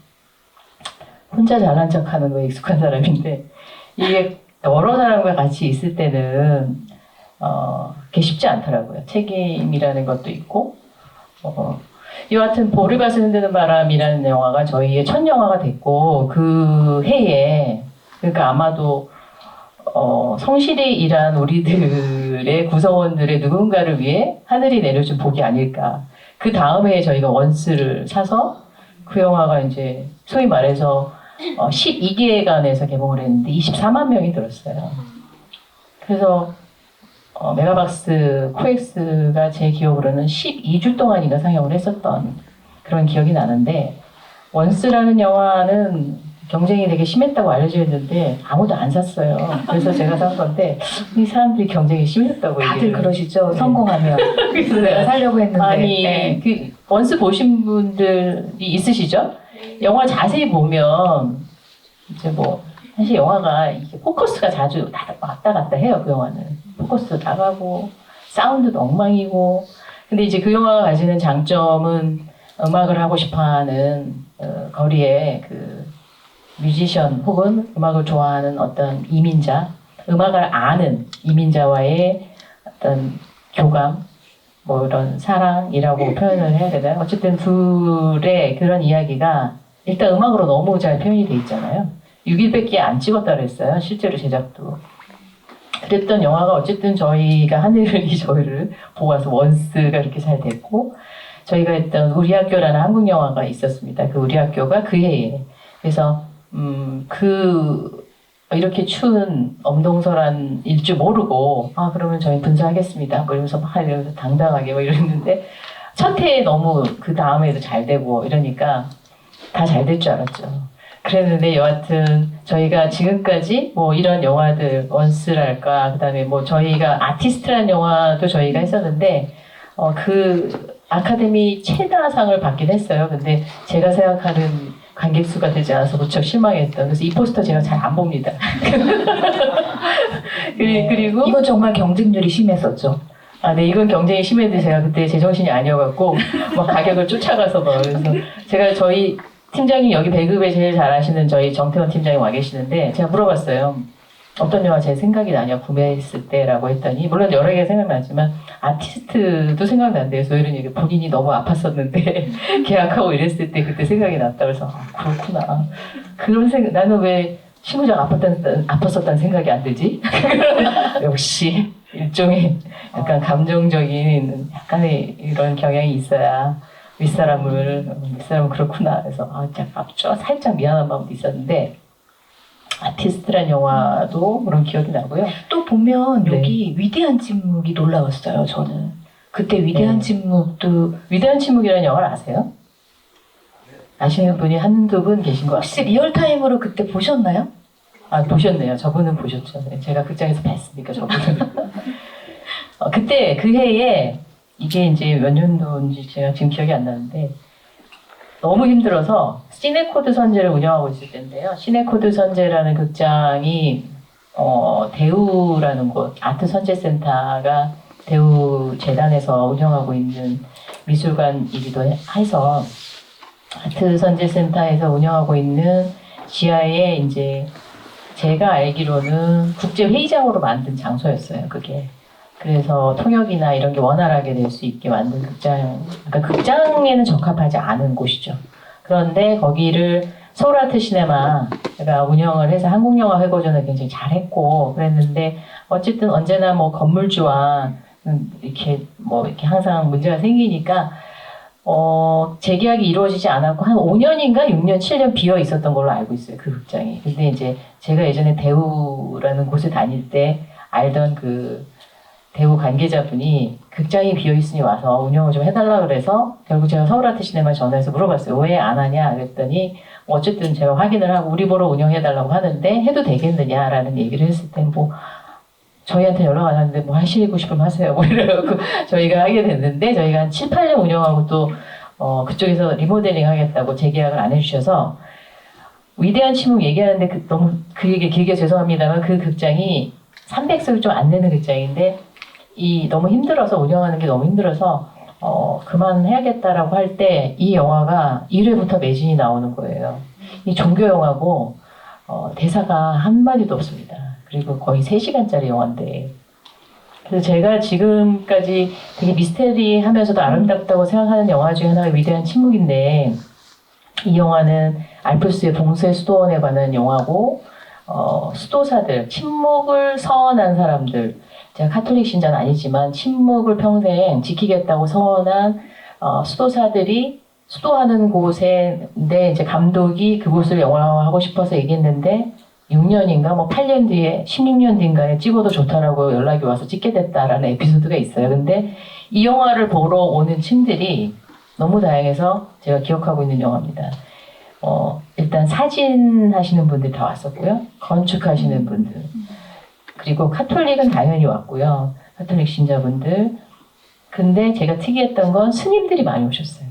혼자 잘난 척하는 거에 익숙한 사람인데 이게 여러 사람과 같이 있을 때는 그게 쉽지 않더라고요. 책임이라는 것도 있고 여하튼 보리밭을 흔드는 바람이라는 영화가 저희의 첫 영화가 됐고 그 해에 그러니까 아마도 성실히 일한 우리들의 구성원들의 누군가를 위해 하늘이 내려준 복이 아닐까. 그 다음에 저희가 원스를 사서 그 영화가 이제 소위 말해서 12개관에서 개봉을 했는데 24만 명이 들었어요. 그래서 메가박스 코엑스가 제 기억으로는 12주 동안인가 상영을 했었던 그런 기억이 나는데 원스라는 영화는 경쟁이 되게 심했다고 알려져 있는데 아무도 안 샀어요. 그래서 제가 산 건데 이 사람들이 경쟁이 심했다고 다들 그러시죠. 네. 성공하면. 그래서 내가 살려고 했는데. 아니 네. 그 원스 보신 분들이 있으시죠? 영화 자세히 보면 이제 뭐 사실 영화가 이게 포커스가 자주 왔다 갔다 해요. 그 영화는 포커스 나가고 사운드도 엉망이고. 근데 이제 그 영화가 가지는 장점은 음악을 하고 싶어하는 거리에 그 뮤지션 혹은 음악을 좋아하는 어떤 이민자, 음악을 아는 이민자와의 어떤 교감, 뭐 이런 사랑이라고 표현을 해야 되나요? 어쨌든 둘의 그런 이야기가 일단 음악으로 너무 잘 표현이 돼 있잖아요. 6일밖에 안 찍었다 그랬어요. 실제로 제작도. 그랬던 영화가 어쨌든 저희가 하늘이 저희를 보고 와서 원스가 이렇게 잘 됐고, 저희가 했던 우리 학교라는 한국 영화가 있었습니다. 그 우리 학교가 그 해에. 그래서 이렇게 추운 엄동설한 일 줄 모르고, 그러면 저희 분사하겠습니다. 뭐 이러면서 막 이러면서 당당하게 뭐 이랬는데, 첫 해에 너무 그 다음에도 잘 되고 이러니까 다 잘 될 줄 알았죠. 그랬는데 여하튼 저희가 지금까지 뭐 이런 영화들, 원스랄까, 그 다음에 뭐 저희가 아티스트란 영화도 저희가 했었는데, 그 아카데미 최다상을 받긴 했어요. 근데 제가 생각하는 관객 수가 되지 않아서 무척 실망했던. 그래서 이 포스터 제가 잘 안 봅니다. 그리고 이건 정말 경쟁률이 심했었죠. 네, 이건 경쟁이 심했는데 제가 그때 제정신이 아니어갖고 막 가격을 쫓아가서 막 그래서 제가 저희 팀장님 여기 배급에 제일 잘하시는 저희 정태원 팀장님 와 계시는데 제가 물어봤어요. 어떤 영화 제 생각이 나냐 구매했을 때라고 했더니 물론 여러 개 생각나지만 아티스트도 생각난대요. 소율은 얘기 본인이 너무 아팠었는데 계약하고 이랬을 때 그때 생각이 났다 그래서 그렇구나. 그런 생각 나는 왜 신부장 아팠었다는 생각이 안 들지? 역시 일종의 약간 감정적인 약간의 이런 경향이 있어야 윗사람은 그렇구나. 그래서 살짝 미안한 마음도 있었는데 아티스트란 영화도 그런 기억이 나고요. 또 보면 네. 여기 위대한 침묵이 놀라웠어요. 저는 그때 위대한 네. 침묵도 위대한 침묵이라는 영화를 아세요? 아시는 분이 한두 분 계신 것 혹시 같아요. 리얼타임으로 그때 보셨나요? 보셨네요. 저분은 보셨죠. 네, 제가 극장에서 뵀으니까 저분은. 그때 그 해에 이게 이제 몇 년도인지 제가 지금 기억이 안 나는데 너무 힘들어서 시네코드 선재를 운영하고 있을 때인데요. 시네코드 선재라는 극장이 대우라는 곳 아트 선재센터가 대우 재단에서 운영하고 있는 미술관이기도 해서 아트 선재센터에서 운영하고 있는 지하에 이제 제가 알기로는 국제 회의장으로 만든 장소였어요. 그게. 그래서 통역이나 이런 게 원활하게 될 수 있게 만든 극장, 그러니까 극장에는 적합하지 않은 곳이죠. 그런데 거기를 서울아트 시네마가 운영을 해서 한국영화 회고전을 굉장히 잘했고 그랬는데 어쨌든 언제나 뭐 건물주와 이렇게 항상 문제가 생기니까 재계약이 이루어지지 않았고 한 5년인가 6년, 7년 비어 있었던 걸로 알고 있어요. 그 극장이. 근데 이제 제가 예전에 대우라는 곳에 다닐 때 알던 그 대우 관계자분이 극장이 비어 있으니 와서 운영을 좀 해달라 그래서 결국 제가 서울아트 시네마에 전화해서 물어봤어요. 왜 안 하냐 그랬더니 어쨌든 제가 확인을 하고 우리 보러 운영해달라고 하는데 해도 되겠느냐라는 얘기를 했을 때 저희한테 연락 안 왔는데 하시고 싶으면 하세요. 이래갖고 저희가 하게 됐는데 저희가 한 7, 8년 운영하고 또 그쪽에서 리모델링 하겠다고 재계약을 안 해주셔서 위대한 침묵 얘기하는데 너무 그 얘기 길게 죄송합니다만 그 극장이 300석이 좀 안 되는 극장인데 너무 힘들어서 운영하는 게 너무 힘들어서 그만해야겠다라고 할 때 이 영화가 1회부터 매진이 나오는 거예요. 이 종교 영화고 대사가 한마디도 없습니다. 그리고 거의 3시간짜리 영화인데 그래서 제가 지금까지 되게 미스테리하면서도 아름답다고 생각하는 영화 중에 하나가 위대한 침묵인데 이 영화는 알프스의 봉쇄 수도원에 관한 영화고 수도사들, 침묵을 서원한 사람들 제가 카톨릭 신자는 아니지만 침묵을 평생 지키겠다고 서원한 수도사들이 수도하는 곳인데 이제 감독이 그곳을 영화화하고 싶어서 얘기했는데 6년인가 8년 뒤에 16년 뒤인가에 찍어도 좋다라고 연락이 와서 찍게 됐다라는 에피소드가 있어요. 근데 이 영화를 보러 오는 층들이 너무 다양해서 제가 기억하고 있는 영화입니다. 일단 사진 하시는 분들 다 왔었고요. 건축하시는 분들. 그리고 카톨릭은 당연히 왔고요. 카톨릭 신자분들. 근데 제가 특이했던 건 스님들이 많이 오셨어요.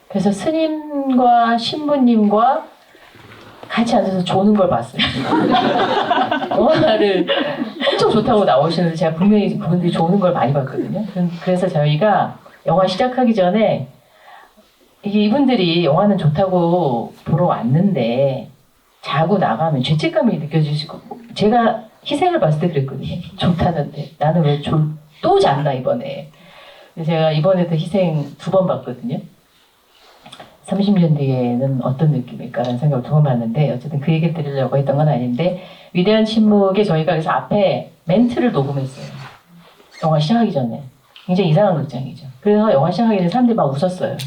그래서 스님과 신부님과 같이 앉아서 조는 걸 봤어요. 영화를 엄청 좋다고 나오시는데 제가 분명히 그분들이 조는 걸 많이 봤거든요. 그래서 저희가 영화 시작하기 전에 이게 이분들이 영화는 좋다고 보러 왔는데 자고 나가면 죄책감이 느껴지시고 제가 희생을 봤을 때 그랬거든요. 좋다는데 나는 왜 또 잤나 이번에. 제가 이번에도 희생 2번 봤거든요. 30년 뒤에는 어떤 느낌일까라는 생각을 2번 봤는데 어쨌든 그 얘기 드리려고 했던 건 아닌데 위대한 침묵에 저희가 그래서 앞에 멘트를 녹음했어요. 영화 시작하기 전에. 굉장히 이상한 극장이죠. 그래서 영화 시작하기 전에 사람들이 막 웃었어요.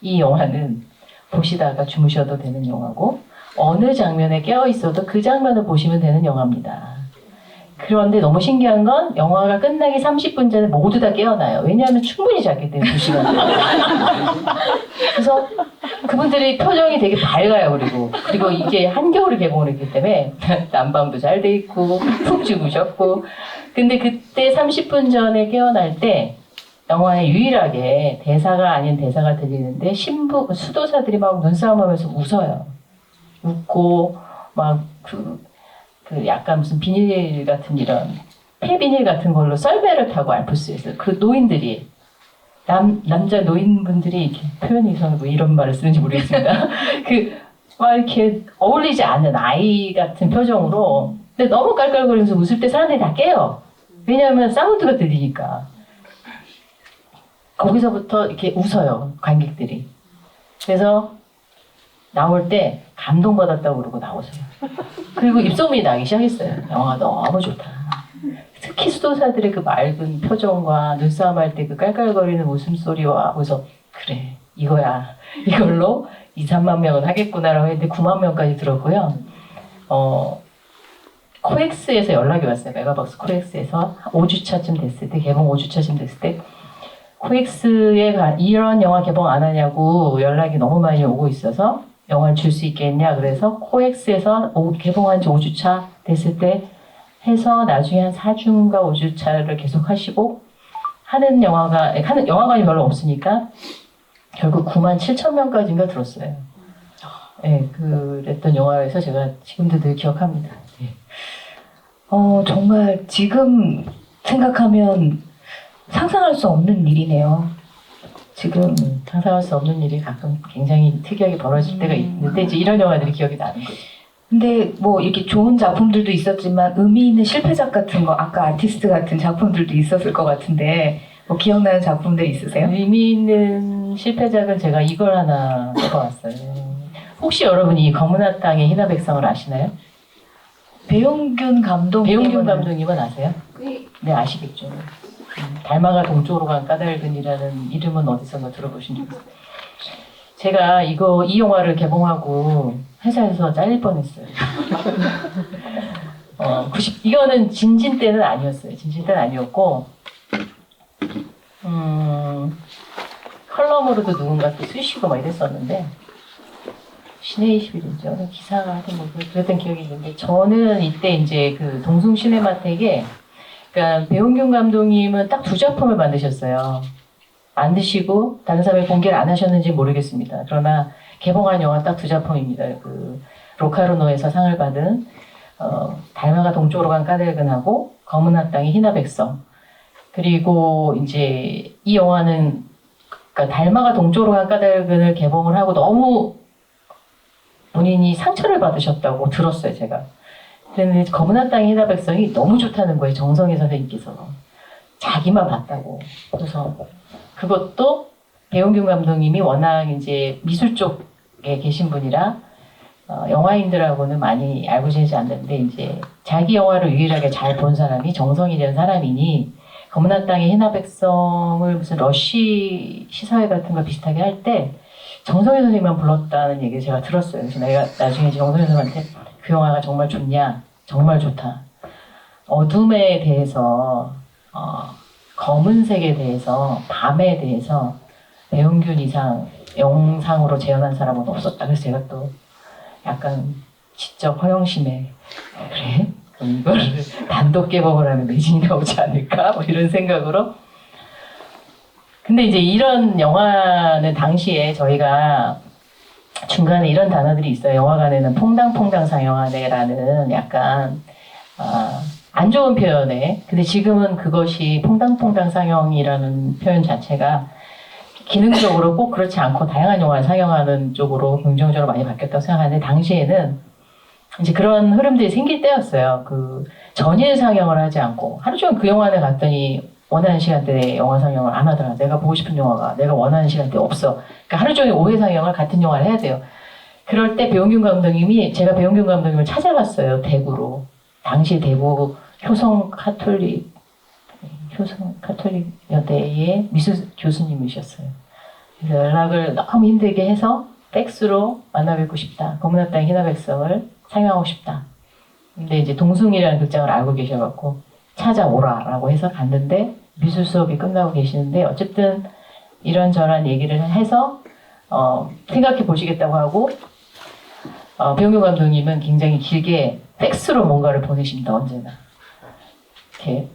이 영화는 보시다가 주무셔도 되는 영화고 어느 장면에 깨어있어도 그 장면을 보시면 되는 영화입니다. 그런데 너무 신기한 건 영화가 끝나기 30분 전에 모두 다 깨어나요. 왜냐하면 충분히 잤기 때문에 2시간. 그래서 그분들이 표정이 되게 밝아요. 그리고 이게 한겨울에 개봉을 했기 때문에 난방도 잘 돼 있고 푹 주무셨고 근데 그때 30분 전에 깨어날 때 영화에 유일하게 대사가 아닌 대사가 들리는데 수도사들이 막 눈싸움하면서 웃어요. 웃고 막 그 약간 무슨 비닐 같은 이런 폐비닐 같은 걸로 썰매를 타고 알프스에서 그 노인들이 남자 노인분들이 이렇게 표현이 이상하고 이런 말을 쓰는지 모르겠습니다. 막 이렇게 어울리지 않는 아이 같은 표정으로 근데 너무 깔깔거리면서 웃을 때 사람들이 다 깨요. 왜냐하면 사운드가 들리니까. 거기서부터 이렇게 웃어요, 관객들이. 그래서 나올 때 감동받았다고 그러고 나오세요. 그리고 입소문이 나기 시작했어요. 영화가 너무 좋다. 특히 수도사들의 그 맑은 표정과 눈싸움 할 때 그 깔깔거리는 웃음소리와 그래서 그래, 이거야. 이걸로 2, 3만 명은 하겠구나라고 했는데 9만 명까지 들었고요. 코엑스에서 연락이 왔어요. 메가박스 코엑스에서 5주차쯤 됐을 때, 개봉 5주차쯤 됐을 때 코엑스에 이런 영화 개봉 안 하냐고 연락이 너무 많이 오고 있어서 영화를 줄 수 있겠냐 그래서 코엑스에서 개봉한 지 5주차 됐을 때 해서 나중에 한 4주인가 5주차를 계속 하시고 하는 영화관이 별로 없으니까 결국 9만 7천 명까지인가 들었어요. 네, 그랬던 영화에서 제가 지금도 늘 기억합니다. 네. 정말 지금 생각하면 상상할 수 없는 일이네요. 지금 상상할 수 없는 일이 가끔 굉장히 특이하게 벌어질 때가 있는데 이제 이런 영화들이 기억이 나는 거죠. 근데 뭐 이렇게 좋은 작품들도 있었지만 의미 있는 실패작 같은 거 아까 아티스트 같은 작품들도 있었을 것 같은데 뭐 기억나는 작품들 있으세요? 의미 있는 실패작은 제가 이걸 하나 뽑아왔어요. 혹시 여러분이 이 검은 땅의 희나백성을 아시나요? 배용균 감독님은 아세요? 네, 아시겠죠. 달마가 동쪽으로 간 까닭은이라는 이름은 어디선가 들어보신 적 있어요? 제가 이 영화를 개봉하고 회사에서 잘릴 뻔했어요. 이거는 진진 때는 아니었어요. 진진 때는 아니었고, 컬럼으로도 누군가 또 쓰시고 막 이랬었는데, 시내 21이죠. 기사가 하여튼 뭐 그랬던 기억이 있는데, 저는 이때 이제 그 동숭 시네마텍에 그러니까 배용균 감독님은 딱 2작품을 만드셨어요. 만드시고 다른 사람이 공개를 안 하셨는지 모르겠습니다. 그러나 개봉한 영화 딱 2작품입니다. 그 로카르노에서 상을 받은 달마가 동쪽으로 간 까닭은하고 검은 땅의 희나백성. 그리고 이제 이 영화는 그러니까 달마가 동쪽으로 간 까닭은을 개봉을 하고 너무 본인이 상처를 받으셨다고 들었어요, 제가. 근데 검은 땅의 희나백성이 너무 좋다는 거예요. 정성희 선생님께서. 자기만 봤다고. 그래서 그것도 배용균 감독님이 워낙 이제 미술 쪽에 계신 분이라 영화인들하고는 많이 알고 지내지 않는데 이제 자기 영화를 유일하게 잘 본 사람이 정성희라는 사람이니 검은 땅의 희나백성을 무슨 러쉬 시사회 같은 거 비슷하게 할 때 정성희 선생님만 불렀다는 얘기를 제가 들었어요. 그래서 내가 나중에 정성희 선생님한테 그 영화가 정말 좋냐? 정말 좋다. 어둠에 대해서, 검은색에 대해서, 밤에 대해서 배용균 이상 영상으로 재현한 사람은 없었다. 그래서 제가 또 약간 지적 허영심에 그래? 그럼 이거를 단독 개봉을 하면 매진이 나오지 않을까? 뭐 이런 생각으로. 근데 이제 이런 영화는 당시에 저희가 중간에 이런 단어들이 있어요. 영화관에는 퐁당퐁당 상영하네라는 약간 안 좋은 표현에, 근데 지금은 그것이 퐁당퐁당 상영이라는 표현 자체가 기능적으로 꼭 그렇지 않고 다양한 영화를 상영하는 쪽으로 긍정적으로 많이 바뀌었다고 생각하는데, 당시에는 이제 그런 흐름들이 생길 때였어요. 그 전일 상영을 하지 않고 하루 종일 그 영화관에 갔더니 원하는 시간대에 영화 상영을 안 하더라. 내가 보고 싶은 영화가 내가 원하는 시간대에 없어. 그러니까 하루 종일 5회 상영을 같은 영화를 해야 돼요. 그럴 때 배용균 감독님이, 제가 배용균 감독님을 찾아갔어요. 대구로. 당시 대구 효성 카톨릭 여대의 미술 교수님이셨어요. 그래서 연락을 너무 힘들게 해서 팩스로 만나뵙고 싶다. 검은의 땅 희나백성을 상영하고 싶다. 근데 이제 동숭이라는 극장을 알고 계셔갖고 찾아오라라고 해서 갔는데, 미술 수업이 끝나고 계시는데 어쨌든 이런저런 얘기를 해서 생각해 보시겠다고 하고, 배용균 감독님은 굉장히 길게 팩스로 뭔가를 보내십니다. 언제나 이렇게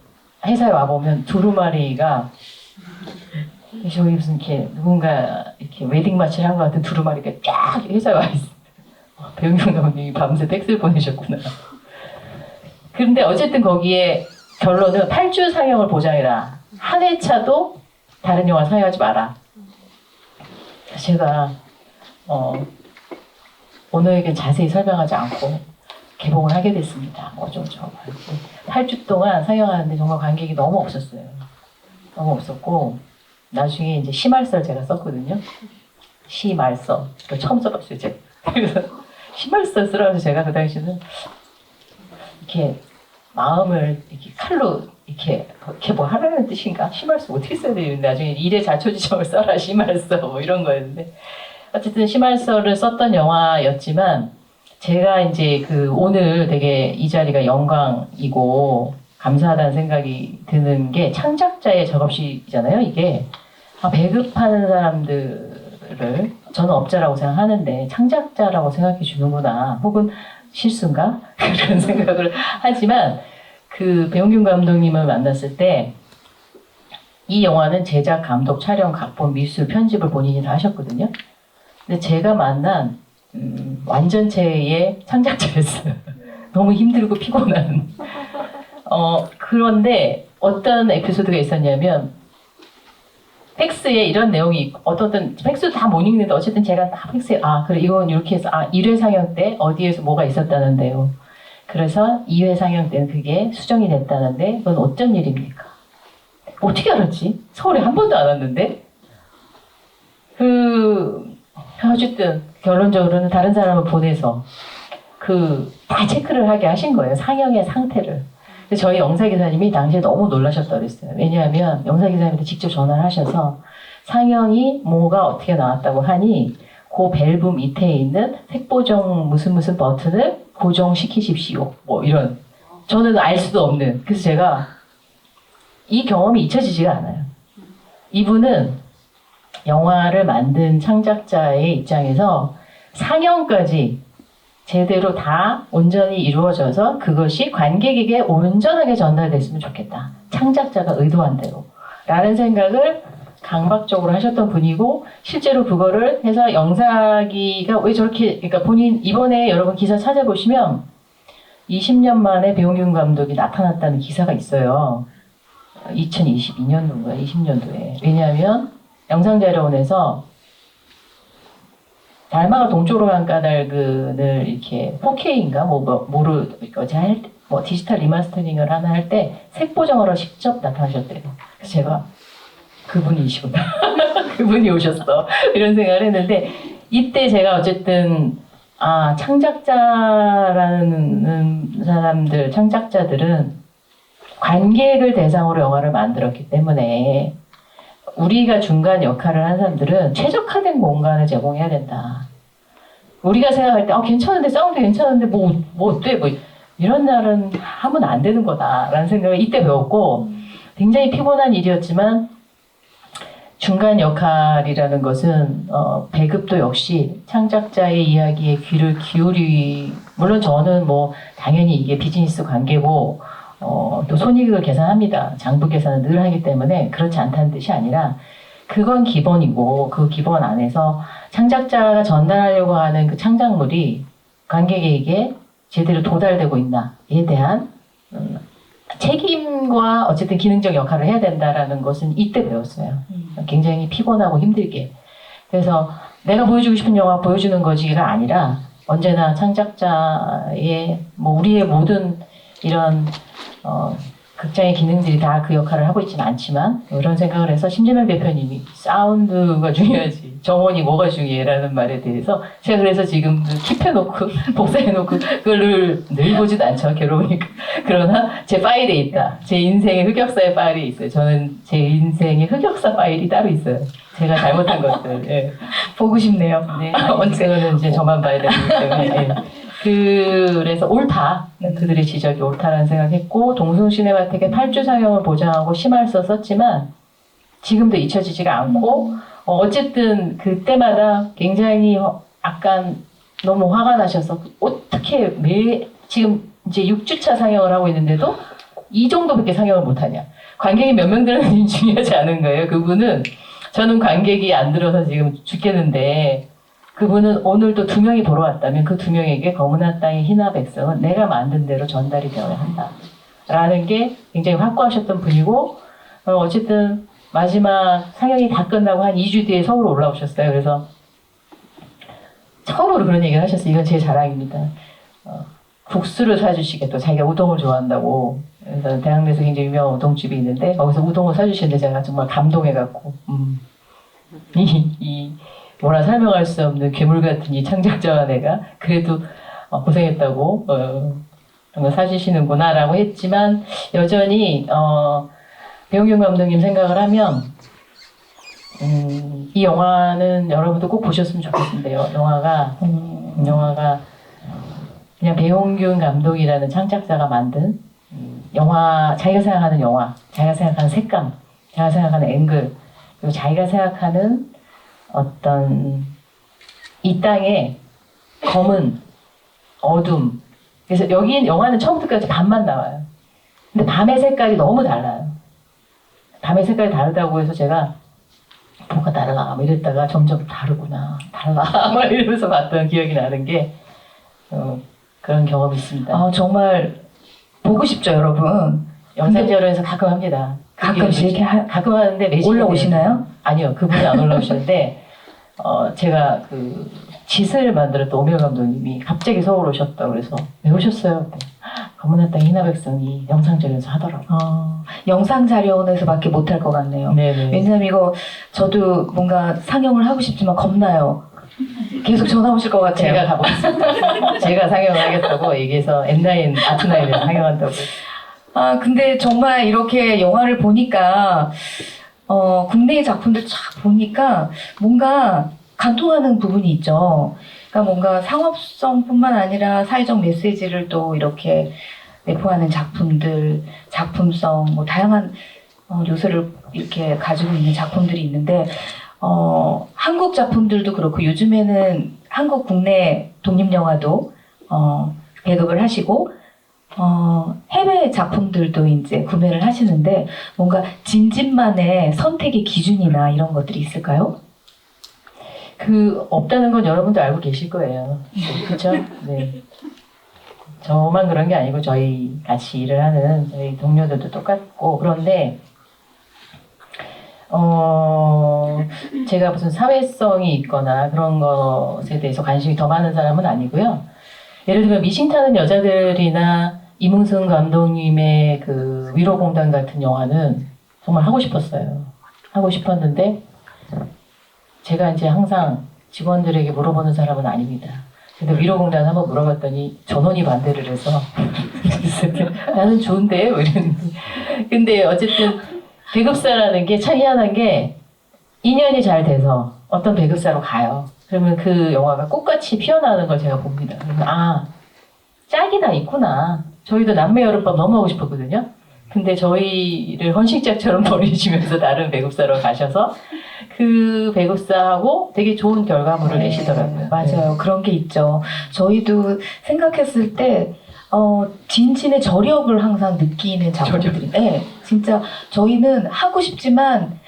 회사에 와보면 두루마리가, 저기 무슨 이렇게 누군가 이렇게 웨딩 마치를 한 것 같은 두루마리가 쫙 회사에 와 있어요. 배용균 감독님이 밤새 팩스를 보내셨구나. 그런데 어쨌든 거기에 결론은 8주 상영을 보장해라. 한 회차도 다른 영화 상영하지 마라. 제가 오늘에겐 자세히 설명하지 않고 개봉을 하게 됐습니다. 어쩌고저쩌고. 8주 동안 상영하는데 정말 관객이 너무 없었어요. 너무 없었고, 나중에 이제 시말서를 제가 썼거든요. 시말서. 그걸 처음 써봤어요, 제가. 그래서 시말서 쓰라고 제가 그 당시에는 이렇게 마음을 이렇게 칼로 이렇게 뭐 하라는 뜻인가? 시말서 어떻게 써야 돼요? 나중에 일의 자초지종을 써라, 시말서. 뭐 이런 거였는데. 어쨌든 시말서를 썼던 영화였지만, 제가 이제 오늘 되게 이 자리가 영광이고 감사하다는 생각이 드는 게, 창작자의 작업실이잖아요, 이게. 배급하는 사람들을 저는 업자라고 생각하는데 창작자라고 생각해 주는구나, 혹은 실수인가? 그런 생각을 하지만, 그 배용균 감독님을 만났을 때 이 영화는 제작, 감독, 촬영, 각본, 미술, 편집을 본인이 다 하셨거든요. 근데 제가 만난 완전체의 창작자였어요. 너무 힘들고 피곤한. 그런데 어떤 에피소드가 있었냐면, 팩스에 이런 내용이 어떤 팩스도 다 못 읽는데 어쨌든 제가 다 팩스에, 그래 이건 이렇게 해서 1회 상영 때 어디에서 뭐가 있었다는데요. 그래서 2회 상영 때는 그게 수정이 됐다는데 그건 어쩐 일입니까? 어떻게 알았지? 서울에 한 번도 안 왔는데. 어쨌든 결론적으로는 다른 사람을 보내서 다 체크를 하게 하신 거예요. 상영의 상태를. 저희 영사기사님이 당시에 너무 놀라셨다고 그랬어요. 왜냐하면 영사기사님한테 직접 전화를 하셔서 상영이 뭐가 어떻게 나왔다고 하니 그 밸브 밑에 있는 색보정 무슨 버튼을 고정시키십시오. 뭐 이런. 저는 알 수도 없는. 그래서 제가 이 경험이 잊혀지지가 않아요. 이분은 영화를 만든 창작자의 입장에서 상영까지 제대로 다 온전히 이루어져서 그것이 관객에게 온전하게 전달됐으면 좋겠다. 창작자가 의도한 대로. 라는 생각을 강박적으로 하셨던 분이고, 실제로 그거를 해서 영사기가 왜 저렇게, 그러니까 본인, 이번에 여러분 기사 찾아보시면 20년 만에 배용균 감독이 나타났다는 기사가 있어요. 2022년도인가요? 20년도에. 왜냐하면 영상자료원에서 달마가 동쪽으로 간 까닭을 이렇게 4K인가 디지털 리마스터링을 하나 할 때 색보정하러 직접 나타나셨대요. 그래서 제가 그분이시구나. 그분이 오셨어. 이런 생각을 했는데, 이때 제가 어쨌든 창작자라는 사람들, 창작자들은 관객을 대상으로 영화를 만들었기 때문에 우리가 중간 역할을 한 사람들은 최적화된 공간을 제공해야 된다. 우리가 생각할 때 괜찮은데, 사운드 괜찮은데 뭐 어때? 이런 날은 하면 안 되는 거다라는 생각을 이때 배웠고, 굉장히 피곤한 일이었지만 중간 역할이라는 것은 배급도 역시 창작자의 이야기에 귀를 물론 저는 당연히 이게 비즈니스 관계고 또 손익을 계산합니다. 장부 계산을 늘 하기 때문에 그렇지 않다는 뜻이 아니라, 그건 기본이고 그 기본 안에서 창작자가 전달하려고 하는 그 창작물이 관객에게 제대로 도달되고 있나에 대한 책임과 어쨌든 기능적 역할을 해야 된다라는 것은 이때 배웠어요. 굉장히 피곤하고 힘들게. 그래서 내가 보여주고 싶은 영화 보여주는 거지가 아니라 언제나 창작자의 뭐 우리의 모든 이런 극장의 기능들이 다 그 역할을 하고 있지는 않지만 그런 생각을 해서 심재명 대표님이 사운드가 중요하지 정원이 뭐가 중요해라는 말에 대해서 제가 그래서 지금 킵해놓고 복사해놓고 그걸 늘 보지도 않죠. 괴로우니까. 그러나 제 파일에 있다. 제 인생의 흑역사의 파일이 있어요. 저는 제 인생의 흑역사 파일이 따로 있어요. 제가 잘못한 것들. 예. 보고 싶네요. 네, 언제는 이제 저만 봐야 되기 때문에. 예. 그래서 옳다. 그들의 지적이 옳다라는 생각했고 동승 시네마텍의 8주 상영을 보장하고 심할서 썼지만 지금도 잊혀지지가 않고 어쨌든 그때마다 굉장히 약간 너무 화가 나셔서 어떻게 지금 이제 6주차 상영을 하고 있는데도 이 정도밖에 상영을 못하냐. 관객이 몇 명 들었는지 중요하지 않은 거예요. 그분은 저는 관객이 안 들어서 지금 죽겠는데 그분은 오늘도 2명이 보러 왔다면 그 2명에게 검은 땅의 희나 백성은 내가 만든 대로 전달이 되어야 한다. 라는 게 굉장히 확고하셨던 분이고 어쨌든 마지막 상영이 다 끝나고 한 2주 뒤에 서울 올라오셨어요. 그래서 처음으로 그런 얘기를 하셨어요. 이건 제 자랑입니다. 국수를 사주시겠다. 자기가 우동을 좋아한다고. 그래서 대학내에서 굉장히 유명한 우동집이 있는데 거기서 우동을 사주시는데 제가 정말 감동해갖고 이 뭐라 설명할 수 없는 괴물 같은 이 창작자와 내가 그래도 고생했다고 그런 거 사주시는구나라고 했지만 여전히 배용균 감독님 생각을 하면 이 영화는 여러분도 꼭 보셨으면 좋겠는데요. 영화가 그냥 배용균 감독이라는 창작자가 만든 영화, 자기가 생각하는 영화, 자기가 생각하는 색감, 자기가 생각하는 앵글, 그리고 자기가 생각하는 어떤 이 땅의 검은 어둠. 그래서 여기 영화는 처음부터 끝까지 밤만 나와요. 근데 밤의 색깔이 너무 달라요. 밤의 색깔이 다르다고 해서 제가 뭐가 달라 막 이랬다가 점점 다르구나 달라 막 이러면서 봤던 기억이 나는 게 그런 경험이 있습니다. 정말 보고 싶죠, 여러분. 영상제로에서 가끔 합니다. 가끔씩 가끔 하는데 매실 올라오시나요? 아니요, 그분은 안 올라오시는데 제가 그 짓을 만들었던 오미영 감독님이 갑자기 서울 오셨다고 그래서 왜 오셨어요? 검은 땅 희나 백성이 영상제로에서 하더라고요. 영상 자료원에서밖에 못할 것 같네요. 네네. 왜냐면 이거 저도 뭔가 상영을 하고 싶지만 겁나요. 계속 전화 오실 것 같아요. 제가 가보겠습니다. 제가 상영을 하겠다고 얘기해서 M9, 아트9에 상영한다고. 근데 정말 이렇게 영화를 보니까 국내의 작품들 쫙 보니까 뭔가 간통하는 부분이 있죠. 그러니까 뭔가 상업성뿐만 아니라 사회적 메시지를 또 이렇게 내포하는 작품들, 작품성, 뭐 다양한 요소를 이렇게 가지고 있는 작품들이 있는데 한국 작품들도 그렇고 요즘에는 한국 국내 독립영화도 배급을 하시고 해외 작품들도 이제 구매를 하시는데 뭔가 진진만의 선택의 기준이나 이런 것들이 있을까요? 없다는 건 여러분도 알고 계실 거예요. 그렇죠? 네. 저만 그런 게 아니고 저희 같이 일을 하는 저희 동료들도 똑같고 그런데 제가 무슨 사회성이 있거나 그런 것에 대해서 관심이 더 많은 사람은 아니고요. 예를 들면 미싱 타는 여자들이나 이문승 감독님의 그 위로공단 같은 영화는 정말 하고 싶었어요. 하고 싶었는데 제가 이제 항상 직원들에게 물어보는 사람은 아닙니다. 근데 위로공단 한번 물어봤더니 전원이 반대를 해서 나는 좋은데 뭐 이랬는데 근데 어쨌든 배급사라는 게 참 희한한 게 인연이 잘 돼서 어떤 배급사로 가요. 그러면 그 영화가 꽃같이 피어나는 걸 제가 봅니다. 그러면 짝이 다 있구나. 저희도 남매 여름밤 너무 하고 싶었거든요. 근데 저희를 헌신짝처럼 버리시면서 다른 배급사로 가셔서 그 배급사하고 되게 좋은 결과물을 내시더라고요. 맞아요. 네. 그런 게 있죠. 저희도 생각했을 때 진진의 저력을 항상 느끼는 작품들이 진짜 저희는 하고 싶지만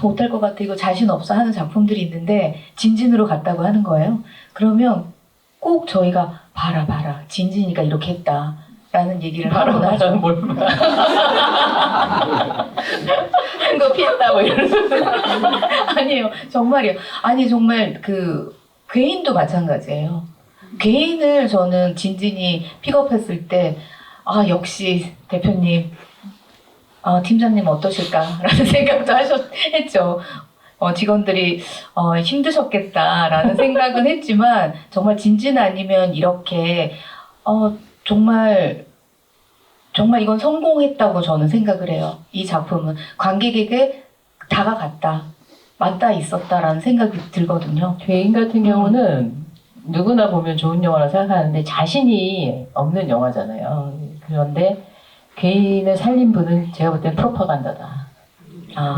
못할 것 같아, 이거 자신 없어 하는 작품들이 있는데 진진으로 갔다고 하는 거예요. 그러면 꼭 저희가 봐라 진진이가 이렇게 했다 라는 얘기를 하고 나죠. 뭘 큰거 피했다 뭐 이런. 아니에요, 정말이요. 아니 정말 그 괴인도 마찬가지예요. 괴인을 저는 진진이 픽업했을 때 역시 대표님, 팀장님 어떠실까라는 생각도 했죠. 직원들이 힘드셨겠다라는 생각은 했지만 정말 진진 아니면 이렇게 정말 이건 성공했다고 저는 생각을 해요. 이 작품은 관객에게 다가갔다, 맞닿아 있었다라는 생각이 들거든요. 괴인 같은 경우는 누구나 보면 좋은 영화라 생각하는데 자신이 없는 영화잖아요. 그런데 괴인을 살린 분은 제가 볼 땐 프로파간다다.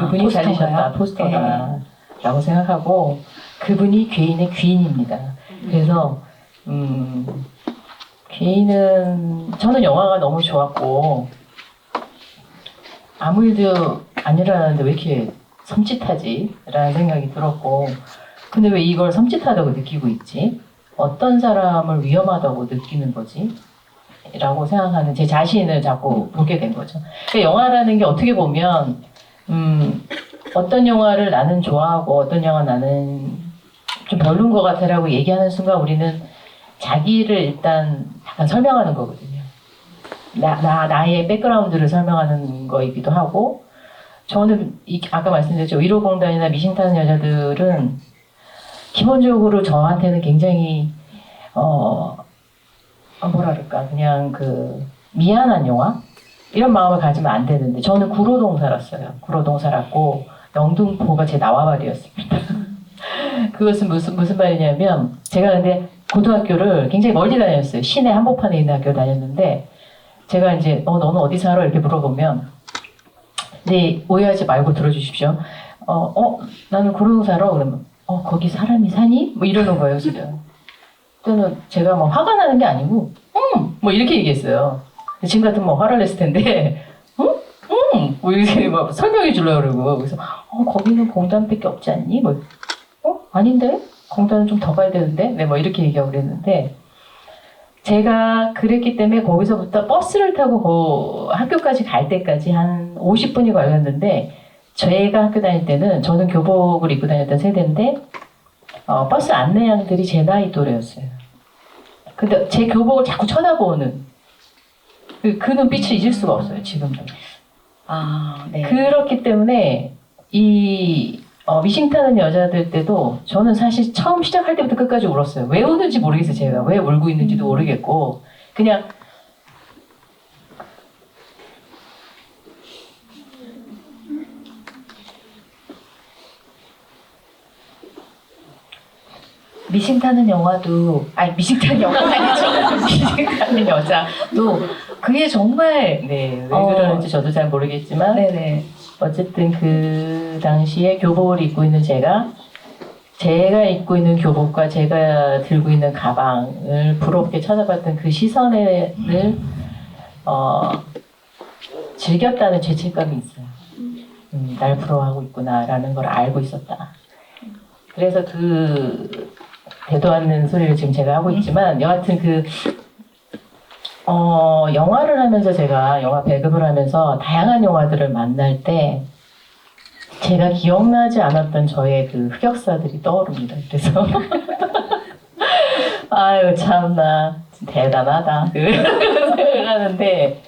그분이 포스터인가요? 살리셨다, 포스터다라고 생각하고 그분이 괴인의 귀인입니다. 그래서 괴인은 저는 영화가 너무 좋았고 아무 일도 안 일어나는데 왜 이렇게 섬찟하지? 라는 생각이 들었고 근데 왜 이걸 섬찟하다고 느끼고 있지? 어떤 사람을 위험하다고 느끼는 거지? 라고 생각하는 제 자신을 자꾸 보게 된 거죠. 그러니까 영화라는 게 어떻게 보면 어떤 영화를 나는 좋아하고 어떤 영화 나는 좀 별론 것 같아라고 얘기하는 순간 우리는 자기를 일단 약간 설명하는 거거든요. 나의 백그라운드를 설명하는 거이기도 하고 저는 아까 말씀드렸죠. 1호 공단이나 미신 타는 여자들은 기본적으로 저한테는 굉장히 뭐랄까 그냥 그 미안한 영화 이런 마음을 가지면 안 되는데 저는 구로동 살았어요. 구로동 살았고 영등포가 제 나와바리였습니다. 그것은 무슨 말이냐면 제가 근데 고등학교를 굉장히 멀리 다녔어요. 시내 한복판에 있는 학교 다녔는데 제가 이제 너는 어디 살아? 이렇게 물어보면 네 오해하지 말고 들어주십시오. 나는 구로동 살아. 그러면 거기 사람이 사니? 뭐 이러는 거예요 지금. 그때는 제가 막 화가 나는 게 아니고 뭐 이렇게 얘기했어요. 지금 같으면 뭐 화를 냈을 텐데 뭐 이렇게 막 설명해 주려고 그러고 그래서 거기는 공단밖에 없지 않니? 뭐 아닌데? 공단은 좀 더 가야 되는데? 네, 뭐 이렇게 얘기하고 그랬는데 제가 그랬기 때문에 거기서부터 버스를 타고 학교까지 갈 때까지 한 50분이 걸렸는데 제가 학교 다닐 때는 저는 교복을 입고 다녔던 세대인데 버스 안내양들이 제 나이 또래였어요. 근데 제 교복을 자꾸 쳐다보는 그 눈빛을 잊을 수가 없어요. 지금도. 네. 그렇기 때문에 이 미싱 타는 여자들 때도 저는 사실 처음 시작할 때부터 끝까지 울었어요. 왜 우는지 모르겠어요. 제가 왜 울고 있는지도 모르겠고 그냥 미싱 타는 영화도 미싱 타는 영화가 아니죠. 미싱 타는 여자도 그게 정말 네, 왜 그러는지 저도 잘 모르겠지만 네네. 어쨌든 그 당시에 교복을 입고 있는 제가 입고 있는 교복과 제가 들고 있는 가방을 부럽게 쳐다봤던 그 시선을 즐겼다는 죄책감이 있어요. 날 부러워하고 있구나라는 걸 알고 있었다. 그래서 그 되도 않는 소리를 지금 제가 하고 있지만 여하튼 영화를 하면서 제가 영화 배급을 하면서 다양한 영화들을 만날 때 제가 기억나지 않았던 저의 그 흑역사들이 떠오릅니다. 그래서 아유 참나 대단하다 생각을 하는데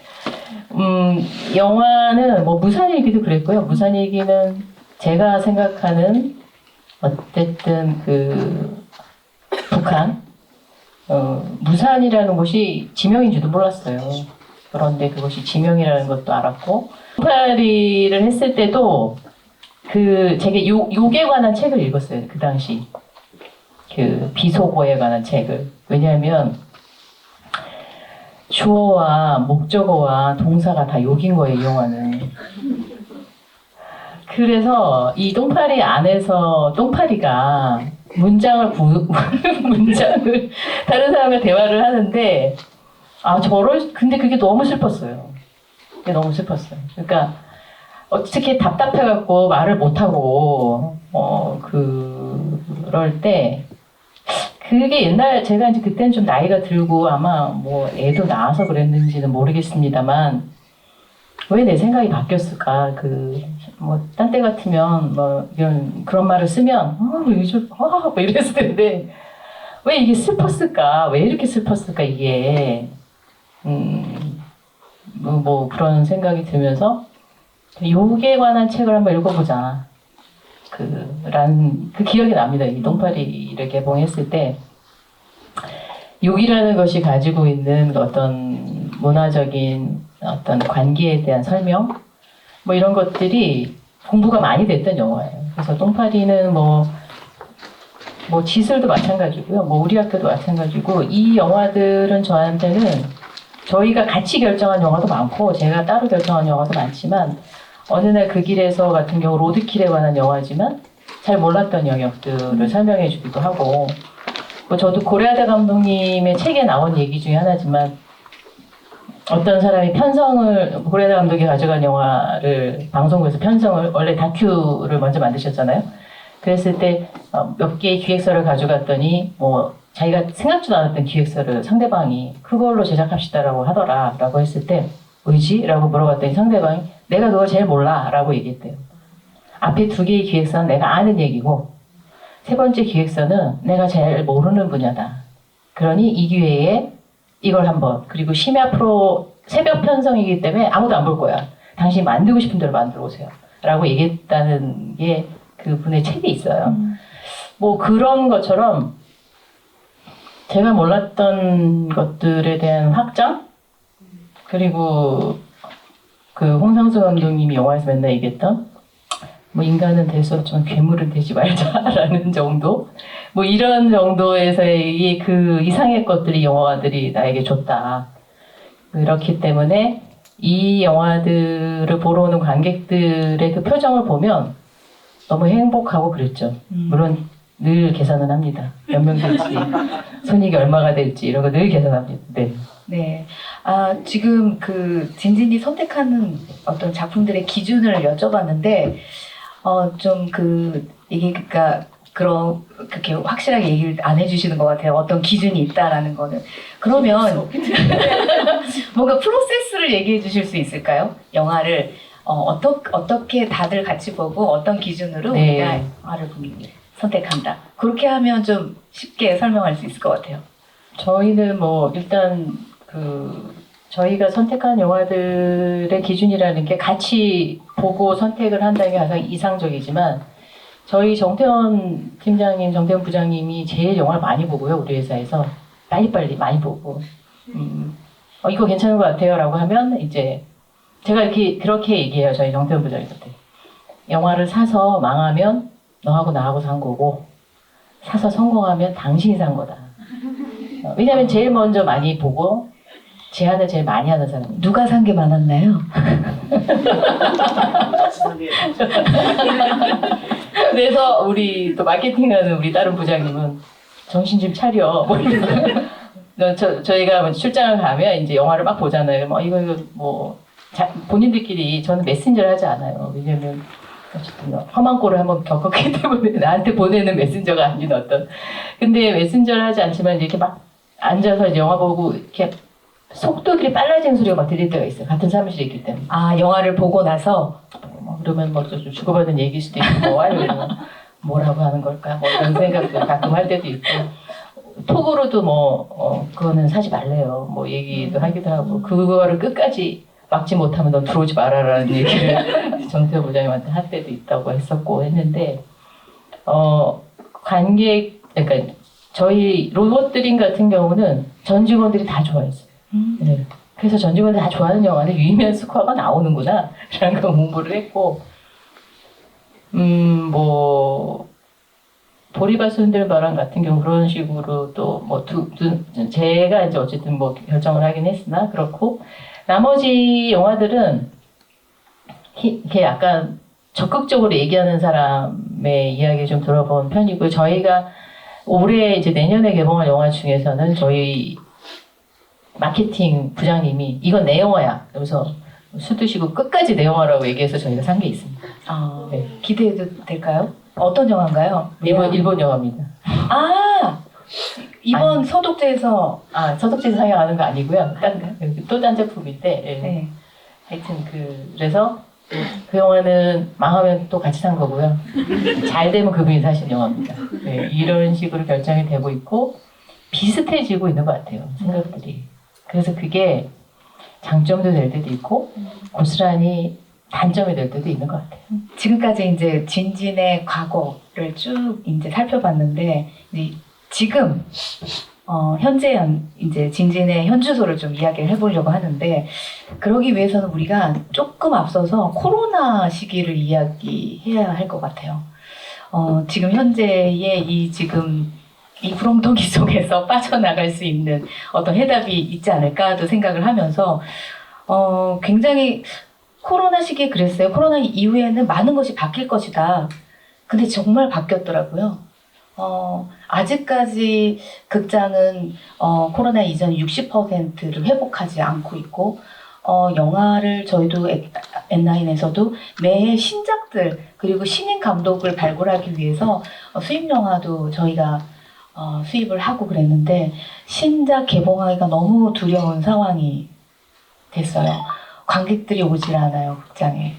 영화는 뭐 무산일기도 그랬고요. 무산일기는 제가 생각하는 어쨌든 그 북한 무산이라는 곳이 지명인지도 몰랐어요. 그런데 그것이 지명이라는 것도 알았고 파리를 했을 때도 제가 욕에 관한 책을 읽었어요. 그 당시 그 비속어에 관한 책을. 왜냐하면 주어와 목적어와 동사가 다 욕인 거예요. 이 영화는. 그래서 이 똥파리 안에서 똥파리가 문장을 다른 사람과 대화를 하는데 근데 그게 너무 슬펐어요. 그게 너무 슬펐어요. 그러니까 어떻게 답답해갖고 말을 못하고, 그럴 때, 그게 옛날, 제가 이제 그때는 좀 나이가 들고 아마 뭐 애도 낳아서 그랬는지는 모르겠습니다만, 왜 내 생각이 바뀌었을까? 딴 때 같으면, 그런 말을 쓰면, 요즘, 뭐 이랬을 텐데, 왜 이게 슬펐을까? 왜 이렇게 슬펐을까, 이게. 그런 생각이 들면서, 욕에 관한 책을 한번 읽어보자. 그 기억이 납니다. 이 똥파리를 개봉했을 때. 욕이라는 것이 가지고 있는 어떤 문화적인 어떤 관계에 대한 설명? 뭐 이런 것들이 공부가 많이 됐던 영화예요. 그래서 똥파리는 지슬도 마찬가지고요. 우리 학교도 마찬가지고, 이 영화들은 저한테는 저희가 같이 결정한 영화도 많고, 제가 따로 결정한 영화도 많지만, 어느 날 그 길에서 같은 경우 로드킬에 관한 영화지만, 잘 몰랐던 영역들을 설명해 주기도 하고, 저도 고레아다 감독님의 책에 나온 얘기 중에 하나지만, 어떤 사람이 고레아다 감독이 가져간 영화를 방송국에서 편성을, 원래 다큐를 먼저 만드셨잖아요. 그랬을 때 몇 개의 기획서를 가져갔더니 자기가 생각지도 않았던 기획서를 상대방이 그걸로 제작합시다라고 하더라 라고 했을 때 왜지? 라고 물어봤더니 상대방이 내가 그걸 제일 몰라 라고 얘기했대요. 앞에 2개의 기획서는 내가 아는 얘기고 3번째 기획서는 내가 제일 모르는 분야다. 그러니 이 기회에 이걸 한번, 그리고 심야 프로 새벽 편성이기 때문에 아무도 안 볼 거야. 당신이 만들고 싶은 대로 만들어 오세요 라고 얘기했다는 게 그분의 책이 있어요. 그런 것처럼 제가 몰랐던 것들에 대한 확장? 그리고 홍상수 감독님이 영화에서 맨날 얘기했던 인간은 될수록 괴물은 되지 말자라는 정도? 이런 정도에서의 그 이상의 것들이 영화들이 나에게 줬다. 그렇기 때문에 이 영화들을 보러 오는 관객들의 그 표정을 보면 너무 행복하고 그랬죠. 물론 늘 계산은 합니다. 몇 명 될지, 손익이 얼마가 될지 이런 거 늘 계산합니다. 네. 네. 지금 진진이 선택하는 어떤 작품들의 기준을 여쭤봤는데, 그렇게 확실하게 얘기를 안 해주시는 것 같아요. 어떤 기준이 있다라는 거는. 그러면, 뭔가 프로세스를 얘기해 주실 수 있을까요? 영화를, 어떻게 다들 같이 보고, 어떤 기준으로 네. 우리가 영화를 선택한다. 그렇게 하면 좀 쉽게 설명할 수 있을 것 같아요. 저희는 일단 저희가 선택한 영화들의 기준이라는 게 같이 보고 선택을 한다는 게 가장 이상적이지만 저희 정태원 팀장님, 정태원 부장님이 제일 영화를 많이 보고요. 우리 회사에서 빨리빨리 많이 보고 이거 괜찮은 것 같아요 라고 하면 이제 제가 그렇게 얘기해요. 저희 정태원 부장님한테. 영화를 사서 망하면 너하고 나하고 산 거고 사서 성공하면 당신이 산 거다. 왜냐면 제일 먼저 많이 보고 제안을 제일 많이 하는 사람이에요. 누가 산 게 많았나요? 그래서 우리 또 마케팅하는 우리 다른 부장님은 정신 좀 차려. 저희가 출장을 가면 이제 영화를 막 보잖아요. 본인들끼리 저는 메신저를 하지 않아요. 왜냐면 어쨌든 험한 꼴을 한번 겪었기 때문에 나한테 보내는 메신저가 아닌 어떤. 근데 메신저를 하지 않지만 이렇게 막 앉아서 이제 영화 보고 이렇게 속도들이 빨라지는 소리가 막 들릴 때가 있어요. 같은 사무실에 있기 때문에. 영화를 보고 나서 그러면 좀 주고받은 얘기일 수도 있고 아니면 뭐라고 하는 걸까 이런 생각도 가끔 할 때도 있고 톡으로도 그거는 사지 말래요. 얘기도 하기도 하고 그거를 끝까지 막지 못하면 너 들어오지 말아라는 얘기를 정태호 부장님한테 할 때도 있다고 했었고 했는데 그러니까 저희 로봇드림 같은 경우는 전 직원들이 다 좋아했어요. 네. 그래서 전 직원들이 다 좋아하는 영화는 유의미한 스코어가 나오는구나 라는 걸 공부를 했고 보리발 순들바람 같은 경우 그런 식으로 또 제가 이제 어쨌든 결정을 하긴 했으나 그렇고 나머지 영화들은 이렇게 약간 적극적으로 얘기하는 사람의 이야기 좀 들어본 편이고요. 저희가 올해 이제 내년에 개봉할 영화 중에서는 저희 마케팅 부장님이 이건 내 영화야. 그래서 술 드시고 끝까지 내 영화라고 얘기해서 저희가 산 게 있습니다. 아, 네. 기대해도 될까요? 어떤 영화인가요? 일본 영화입니다. 아, 이번 아니. 서독제에서 서독지에서 상영하는 거 아니고요. 또 딴 제품인데. 예. 네. 하여튼 그래서 그 영화는 망하면 또 같이 산 거고요. 잘 되면 그분이 사신 영화입니다. 네, 이런 식으로 결정이 되고 있고 비슷해지고 있는 것 같아요. 생각들이. 그래서 그게 장점도 될 때도 있고 고스란히 단점이 될 때도 있는 것 같아요. 지금까지 이제 진진의 과거를 쭉 이제 살펴봤는데 이제 지금 현재 이제 진진의 현주소를 좀 이야기를 해보려고 하는데 그러기 위해서는 우리가 조금 앞서서 코로나 시기를 이야기해야 할 것 같아요. 지금 현재의 이 구렁텅이 속에서 빠져나갈 수 있는 어떤 해답이 있지 않을까도 생각을 하면서 굉장히 코로나 시기에 그랬어요. 코로나 이후에는 많은 것이 바뀔 것이다. 근데 정말 바뀌었더라고요. 아직까지 극장은 코로나 이전 60%를 회복하지 않고 있고 영화를 저희도 엔나인에서도 매해 신작들 그리고 신인 감독을 발굴하기 위해서 수입 영화도 저희가 수입을 하고 그랬는데 신작 개봉하기가 너무 두려운 상황이 됐어요. 관객들이 오질 않아요, 극장에.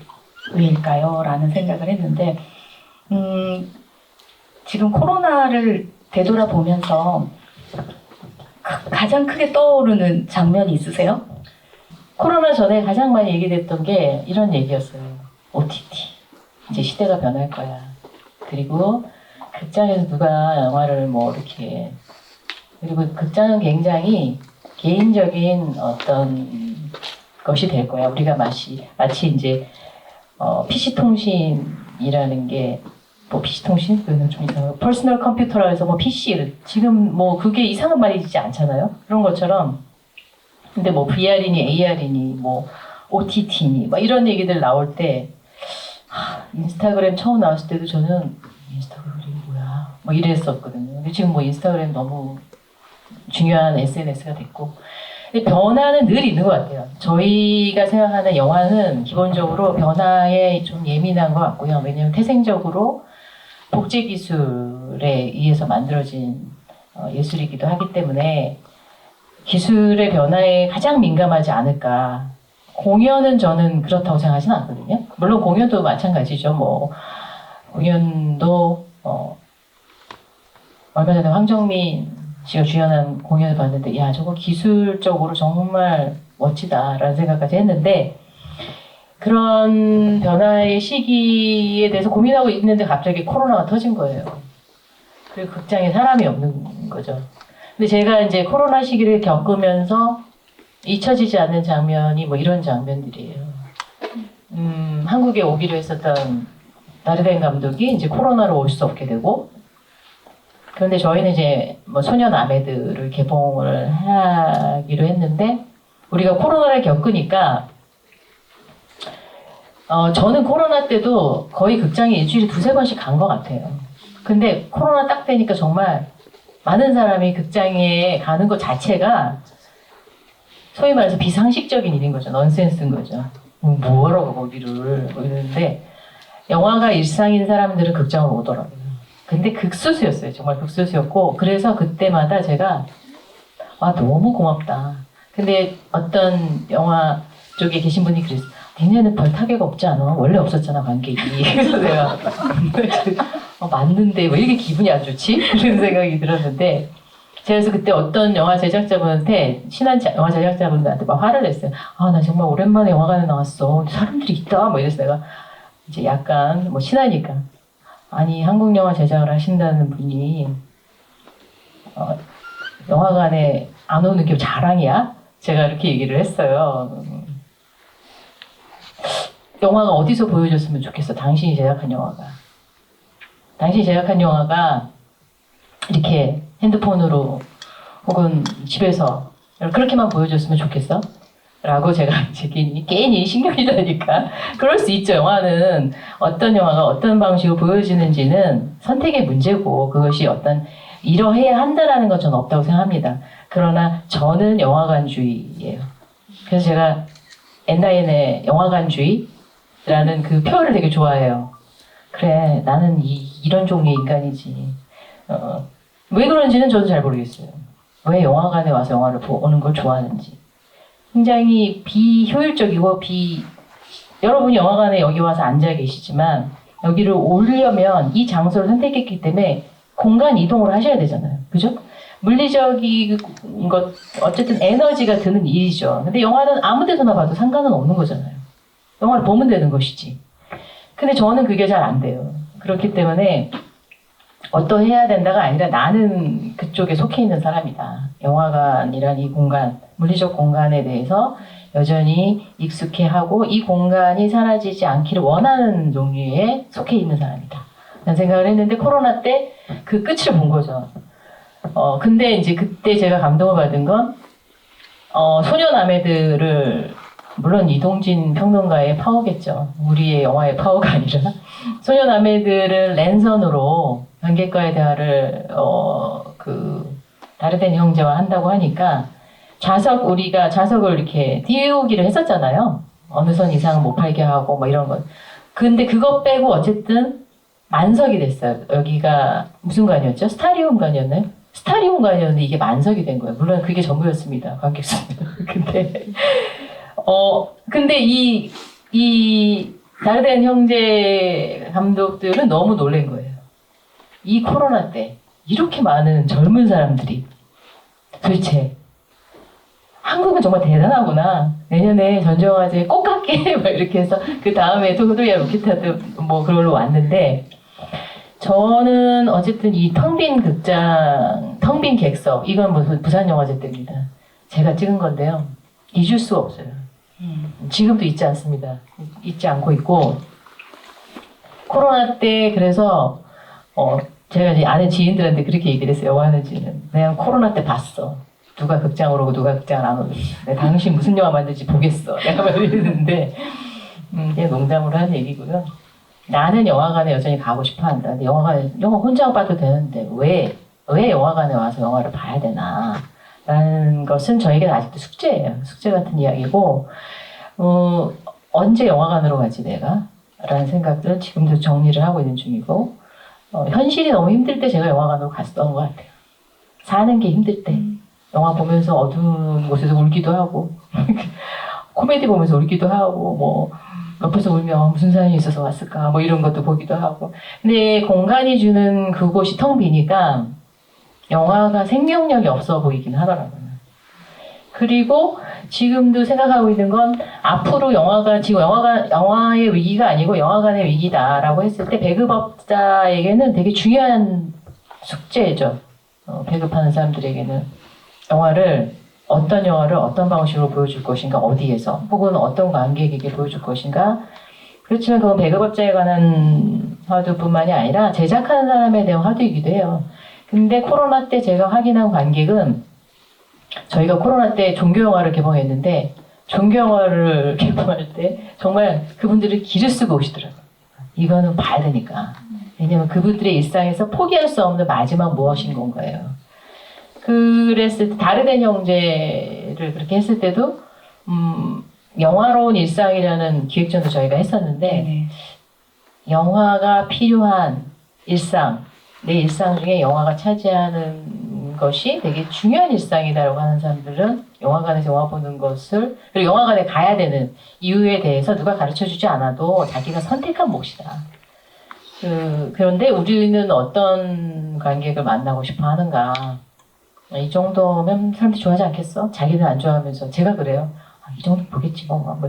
왜일까요? 라는 생각을 했는데 지금 코로나를 되돌아보면서 가장 크게 떠오르는 장면이 있으세요? 코로나 전에 가장 많이 얘기됐던 게 이런 얘기였어요. OTT. 이제 시대가 변할 거야. 그리고 극장에서 누가 영화를 뭐 이렇게 그리고 극장은 굉장히 개인적인 어떤 것이 될 거야. 우리가 마치 이제 PC통신이라는 게 뭐 PC통신? 그는 좀 이상하고 퍼스널 컴퓨터라 해서 뭐 PC를 지금 뭐 그게 이상한 말이지 않잖아요. 그런 것처럼 근데 뭐 VR이니 AR이니 뭐 OTT니 뭐 이런 얘기들 나올 때 인스타그램 처음 나왔을 때도 저는 인스타그램이 뭐야 뭐 이랬었거든요. 근데 지금 뭐 인스타그램 너무 중요한 SNS가 됐고 근데 변화는 늘 있는 것 같아요. 저희가 생각하는 영화는 기본적으로 변화에 좀 예민한 것 같고요. 왜냐하면 태생적으로 복제 기술에 의해서 만들어진 예술이기도 하기 때문에 기술의 변화에 가장 민감하지 않을까. 공연은 저는 그렇다고 생각하지는 않거든요. 물론 공연도 마찬가지죠. 뭐 공연도 얼마 전에 황정민 씨가 주연한 공연을 봤는데 야 저거 기술적으로 정말 멋지다라는 생각까지 했는데 그런 변화의 시기에 대해서 고민하고 있는데 갑자기 코로나가 터진 거예요. 그리고 극장에 사람이 없는 거죠. 근데 제가 이제 코로나 시기를 겪으면서 잊혀지지 않는 장면이 뭐 이런 장면들이에요. 한국에 오기로 했었던 나르덴 감독이 이제 코로나로 올 수 없게 되고 그런데 저희는 이제 뭐 소년 아메드를 개봉을 하기로 했는데 우리가 코로나를 겪으니까 저는 코로나 때도 거의 극장에 일주일에 2-3번씩 간 것 같아요. 근데 코로나 딱 되니까 정말 많은 사람이 극장에 가는 것 자체가 소위 말해서 비상식적인 일인 거죠. 넌센스인 거죠. 뭐하러 거기를 이러는데 영화가 일상인 사람들은 극장으로 오더라고요. 근데 극소수였어요. 정말 극소수였고 그래서 그때마다 제가 와 너무 고맙다. 근데 어떤 영화 쪽에 계신 분이 그랬어요. 니네는 별 타격 없지 않아? 원래 없었잖아 관객이. 그래서 내가 맞는데 왜 이렇게 기분이 안 좋지? 그런 생각이 들었는데 제가 그래서 그때 어떤 영화 제작자분한테 친한 영화 제작자분한테 막 화를 냈어요. 나 정말 오랜만에 영화관에 나왔어. 사람들이 있다. 뭐 이래서 내가 이제 약간 뭐 친하니까 아니 한국 영화 제작을 하신다는 분이 영화관에 안 오는 게 자랑이야? 제가 이렇게 얘기를 했어요. 영화가 어디서 보여줬으면 좋겠어. 당신이 제작한 영화가. 당신이 제작한 영화가 이렇게 핸드폰으로 혹은 집에서 그렇게만 보여줬으면 좋겠어? 라고 제가 이제 괜히 신경이 나니까 그럴 수 있죠. 영화는 어떤 영화가 어떤 방식으로 보여지는지는 선택의 문제고 그것이 어떤 이러해야 한다라는 건 저는 없다고 생각합니다. 그러나 저는 영화관주의예요. 그래서 제가 엔라인의 영화관주의라는 그 표현을 되게 좋아해요. 그래, 나는 이런 종류의 인간이지. 왜 그런지는 저도 잘 모르겠어요. 왜 영화관에 와서 영화를 보는 걸 좋아하는지. 굉장히 비효율적이고 여러분이 영화관에 여기 와서 앉아 계시지만 여기를 오려면 이 장소를 선택했기 때문에 공간 이동을 하셔야 되잖아요. 그죠? 물리적인 것, 어쨌든 에너지가 드는 일이죠. 근데 영화는 아무 데서나 봐도 상관은 없는 거잖아요. 영화를 보면 되는 것이지. 근데 저는 그게 잘 안 돼요. 그렇기 때문에 어떠해야 된다가 아니라 나는 그쪽에 속해 있는 사람이다. 영화관이란 이 공간, 물리적 공간에 대해서 여전히 익숙해하고 이 공간이 사라지지 않기를 원하는 종류에 속해 있는 사람이다. 라는 생각을 했는데 코로나 때 그 끝을 본 거죠. 근데 이제 그때 제가 감동을 받은 건 소녀남매들을 물론 이동진 평론가의 파워겠죠. 우리의 영화의 파워가 아니라 소녀남매들을 랜선으로 관객과의 대화를 다르덴 형제와 한다고 하니까 우리가 좌석을 이렇게 띄우기를 했었잖아요. 어느 선 이상 못 팔게 하고 뭐 이런 것. 근데 그것 빼고 어쨌든 만석이 됐어요. 여기가 무슨 관이었죠? 스타리움관이었나요? 스타리움관이었는데 이게 만석이 된 거예요. 물론 그게 전부였습니다. 관객 수. 근데 이 다르덴 형제 감독들은 너무 놀란 거예요. 이 코로나 때 이렇게 많은 젊은 사람들이 도대체 한국은 정말 대단하구나. 내년에 전주영화제 꼭 갈게. 막 이렇게 해서 그 다음에 토도야 로켓타도 뭐 그걸로 왔는데 저는 어쨌든 이 텅 빈 극장, 텅 빈 객석 이건 무슨 부산영화제 때입니다. 제가 찍은 건데요. 잊을 수가 없어요. 지금도 잊지 않습니다. 잊지 않고 있고 코로나 때 그래서 제가 이제 아는 지인들한테 그렇게 얘기를 했어요. 영화 하는지는 그냥 코로나 때 봤어. 누가 극장으로 오고 누가 극장을 안 오는지. 내가 당신 무슨 영화 만들지 보겠어. 내가 말했는데 그냥 농담으로 하는 얘기고요. 나는 영화관에 여전히 가고 싶어 한다. 근데 영화 혼자 봐도 되는데 왜 영화관에 와서 영화를 봐야 되나? 라는 것은 저에게는 아직도 숙제예요. 숙제 같은 이야기고 언제 영화관으로 가지 내가? 라는 생각들은 지금도 정리를 하고 있는 중이고 현실이 너무 힘들 때 제가 영화관으로 갔던 것 같아요. 사는 게 힘들 때 영화 보면서 어두운 곳에서 울기도 하고 코미디 보면서 울기도 하고 뭐 옆에서 울면 무슨 사연이 있어서 왔을까 뭐 이런 것도 보기도 하고 근데 공간이 주는 그곳이 텅 비니까 영화가 생명력이 없어 보이긴 하더라고요. 그리고 지금도 생각하고 있는 건 앞으로 영화가 지금 영화의 위기가 아니고 영화관의 위기다라고 했을 때 배급업자에게는 되게 중요한 숙제죠. 배급하는 사람들에게는 어떤 영화를 어떤 방식으로 보여줄 것인가 어디에서 혹은 어떤 관객에게 보여줄 것인가 그렇지만 그건 배급업자에 관한 화두뿐만이 아니라 제작하는 사람에 대한 화두이기도 해요. 근데 코로나 때 제가 확인한 관객은 저희가 코로나 때 종교영화를 개봉했는데 종교영화를 개봉할 때 정말 그분들이 기를 쓰고 오시더라고요. 이거는 봐야 되니까. 왜냐면 그분들의 일상에서 포기할 수 없는 마지막 무엇인 건가요. 그랬을 때 다르덴 형제를 그렇게 했을 때도 영화로운 일상이라는 기획전도 저희가 했었는데 네네. 영화가 필요한 일상 내 일상 중에 영화가 차지하는 것이 되게 중요한 일상이다라고 하는 사람들은 영화관에서 영화 보는 것을 그리고 영화관에 가야 되는 이유에 대해서 누가 가르쳐주지 않아도 자기가 선택한 몫이다. 그런데 우리는 어떤 관객을 만나고 싶어 하는가 이 정도면 사람들이 좋아하지 않겠어? 자기는 안 좋아하면서 제가 그래요. 이 정도 보겠지 뭐.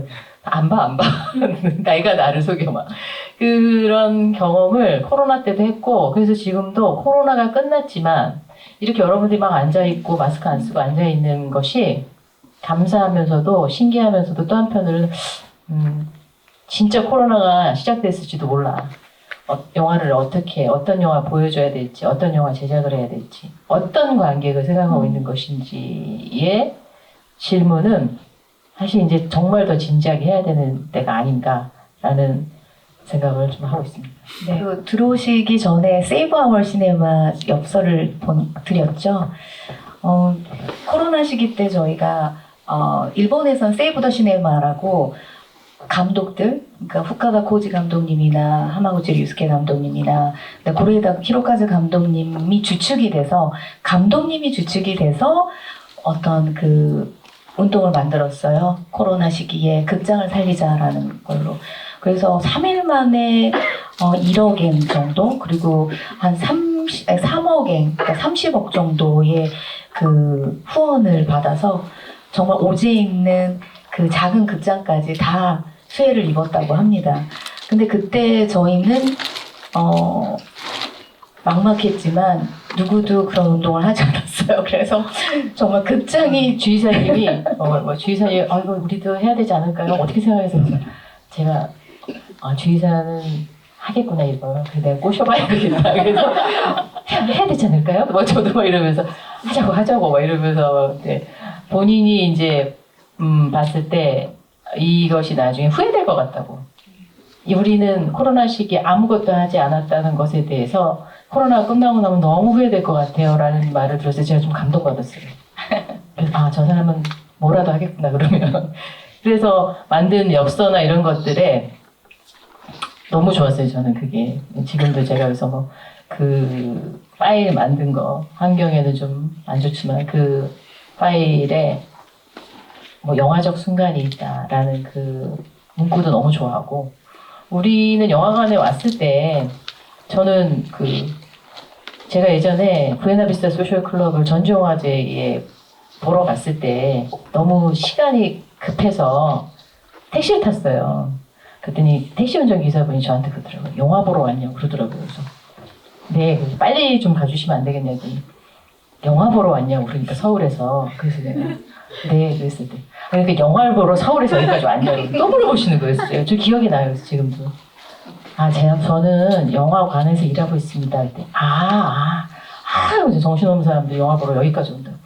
안 봐. 나이가 나를 속여 막. 그런 경험을 코로나 때도 했고 그래서 지금도 코로나가 끝났지만 이렇게 여러분들이 막 앉아있고 마스크 안 쓰고 앉아있는 것이 감사하면서도 신기하면서도 또 한편으로는 진짜 코로나가 시작됐을지도 몰라. 영화를 어떤 영화 보여줘야 될지, 어떤 영화 제작을 해야 될지, 어떤 관객을 생각하고 있는 것인지의 질문은 사실 이제 정말 더 진지하게 해야 되는 때가 아닌가라는 생각을 좀 하고 있습니다. 네. 들어오시기 전에 세이브 아워 시네마 엽서를 드렸죠. 코로나 시기 때 저희가 일본에선 세이브 더 시네마라고 감독들, 그러니까 후카다 코지 감독님이나 하마구치 류스케 감독님이나 고레에다 히로카즈 감독님이 주축이 돼서 어떤 그 운동을 만들었어요. 코로나 시기에 극장을 살리자라는 걸로. 그래서 3일 만에 1억엔 정도, 그리고 한 3억엔, 그러니까 30억 정도의 그 후원을 받아서 정말 오지에 있는 그 작은 극장까지 다 수혜를 입었다고 합니다. 근데 그때 저희는 막막했지만 누구도 그런 운동을 하지 않았어요. 그래서 정말 극장이 주의사님이 주의사님 우리도 해야 되지 않을까요? 어떻게 생각해서 제가 주의사는 하겠구나 이거. 그래서 내가 꼬셔봐야 되겠다. 그래서 해야 되지 않을까요? 저도 막 이러면서 하자고 막 이러면서 본인이 이제 봤을 때 이것이 나중에 후회될 것 같다고. 우리는 코로나 시기에 아무것도 하지 않았다는 것에 대해서 코로나가 끝나고 나면 너무 후회될 것 같아요 라는 말을 들었을 때 제가 좀 감동받았어요. 그래서 저 사람은 뭐라도 하겠구나 그러면. 그래서 만든 엽서나 이런 것들에 너무 좋았어요. 저는 그게. 지금도 제가 그래서 그 파일 만든 거 환경에는 좀 안 좋지만 그 파일에 영화적 순간이 있다라는 그 문구도 너무 좋아하고, 우리는 영화관에 왔을 때 저는 제가 예전에 부에나비스타 소셜 클럽을 전주영화제에 보러 갔을 때 너무 시간이 급해서 택시를 탔어요. 그랬더니 택시 운전기사분이 저한테 그러더라고요. 영화 보러 왔냐고 그러더라고요. 그래서 네, 빨리 좀 가주시면 안 되겠냐고. 영화 보러 왔냐고 그러니까 서울에서. 그래서 내가 네 그랬을 때 그러니까 영화를 보러 서울에서 여기까지 왔냐고 또 물어보시는 거였어요. 저 기억이 나요. 지금도. 저는 영화관에서 일하고 있습니다. 그때 이제 정신없는 사람들 영화 보러 여기까지 온다고.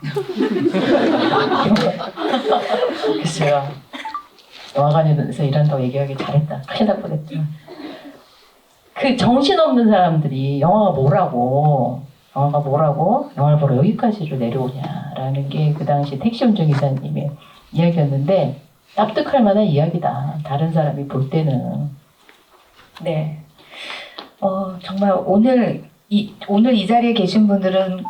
글쎄요. 영화관에서 일한다고 얘기하기 잘했다. 큰일 날 뻔했다. 그 정신없는 사람들이 영화가 뭐라고 영화를 보러 여기까지를 내려오냐라는 게 그 당시 택시 운전기사님의 이야기였는데 납득할 만한 이야기다. 다른 사람이 볼 때는. 네. 정말 오늘 이 자리에 계신 분들은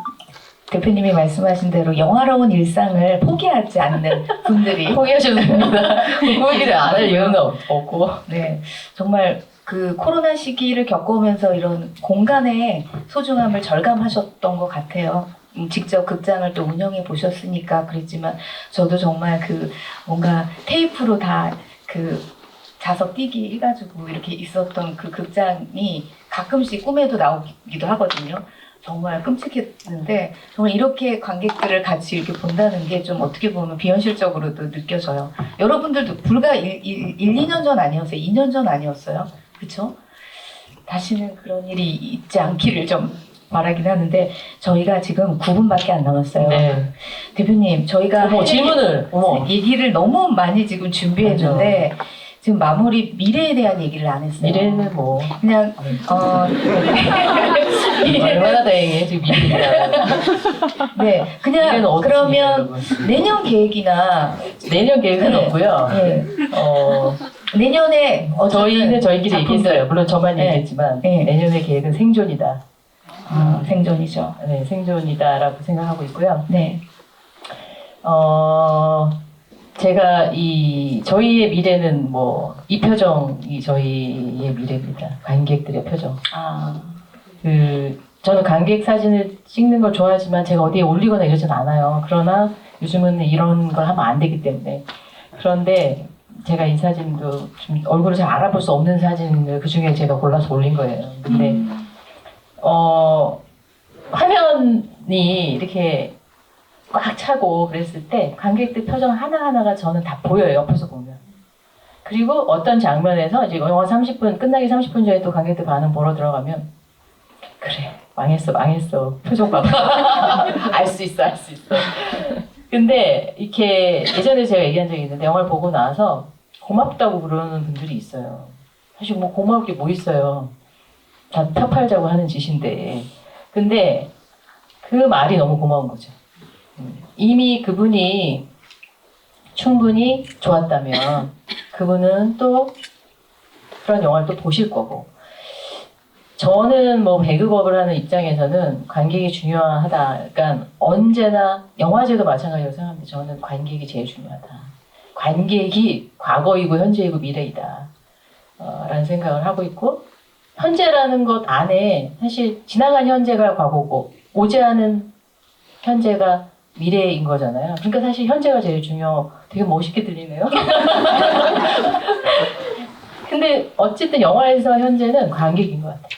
대표님이 말씀하신 대로 영화로운 일상을 포기하지 않는 분들이 포기하셔도 됩니다. 포기를 안 할 이유는 없고. 네, 정말 그 코로나 시기를 겪으면서 이런 공간의 소중함을 절감하셨던 것 같아요. 직접 극장을 또 운영해 보셨으니까 그랬지만 저도 정말 뭔가 테이프로 다 자석 띄기 해가지고 이렇게 있었던 그 극장이 가끔씩 꿈에도 나오기도 하거든요. 정말 끔찍했는데 정말 이렇게 관객들을 같이 이렇게 본다는 게 좀 어떻게 보면 비현실적으로도 느껴져요. 여러분들도 불과 2년 전 아니었어요? 2년 전 아니었어요? 그쵸? 다시는 그런 일이 있지 않기를 좀 바라긴 하는데 저희가 지금 9분밖에 안 남았어요. 네. 대표님 저희가 얘기를 너무 많이 지금 준비했는데 지금 마무리 미래에 대한 얘기를 안 했어요. 미래는 그냥 얼마나 다행이에요 지금 미래가. 네, 그냥 그러면 내년 계획이나 내년 계획은 없고요. 네. 내년에 저희는 저희끼리 얘기했어요. 물론 저만 얘기했지만 내년의 계획은 생존이다. 생존이죠. 네, 생존이다라고 생각하고 있고요. 네. 제가 저희의 미래는 이표정이 저희의 미래입니다. 관객들의 표정. 저는 관객 사진을 찍는 걸 좋아하지만 제가 어디에 올리거나 이러진 않아요. 그러나 요즘은 이런 걸 하면 안 되기 때문에. 그런데 제가 이 사진도 좀 얼굴을 잘 알아볼 수 없는 사진을 그 중에 제가 골라서 올린 거예요. 근데 화면이 이렇게 꽉 차고 그랬을 때 관객들 표정 하나하나가 저는 다 보여요. 옆에서 보면. 그리고 어떤 장면에서 이제 영화 30분 끝나기 30분 전에 또 관객들 반응 보러 들어가면 그래 망했어 표정 봐봐. 알 수 있어. 근데 이렇게 예전에 제가 얘기한 적이 있는데 영화를 보고 나서 고맙다고 그러는 분들이 있어요. 사실 고마울 게 뭐 있어요. 다 펴팔자고 하는 짓인데. 근데 그 말이 너무 고마운 거죠. 이미 그분이 충분히 좋았다면 그분은 또 그런 영화를 또 보실 거고, 저는 뭐 배급업을 하는 입장에서는 관객이 중요하다. 그러니까 언제나 영화제도 마찬가지로 생각합니다. 저는 관객이 제일 중요하다. 관객이 과거이고 현재이고 미래이다. 라는 생각을 하고 있고, 현재라는 것 안에 사실 지나간 현재가 과거고 오지 않은 현재가 미래인 거잖아요. 그러니까 사실 현재가 제일 되게 멋있게 들리네요. 근데 어쨌든 영화에서 현재는 관객인 것 같아요.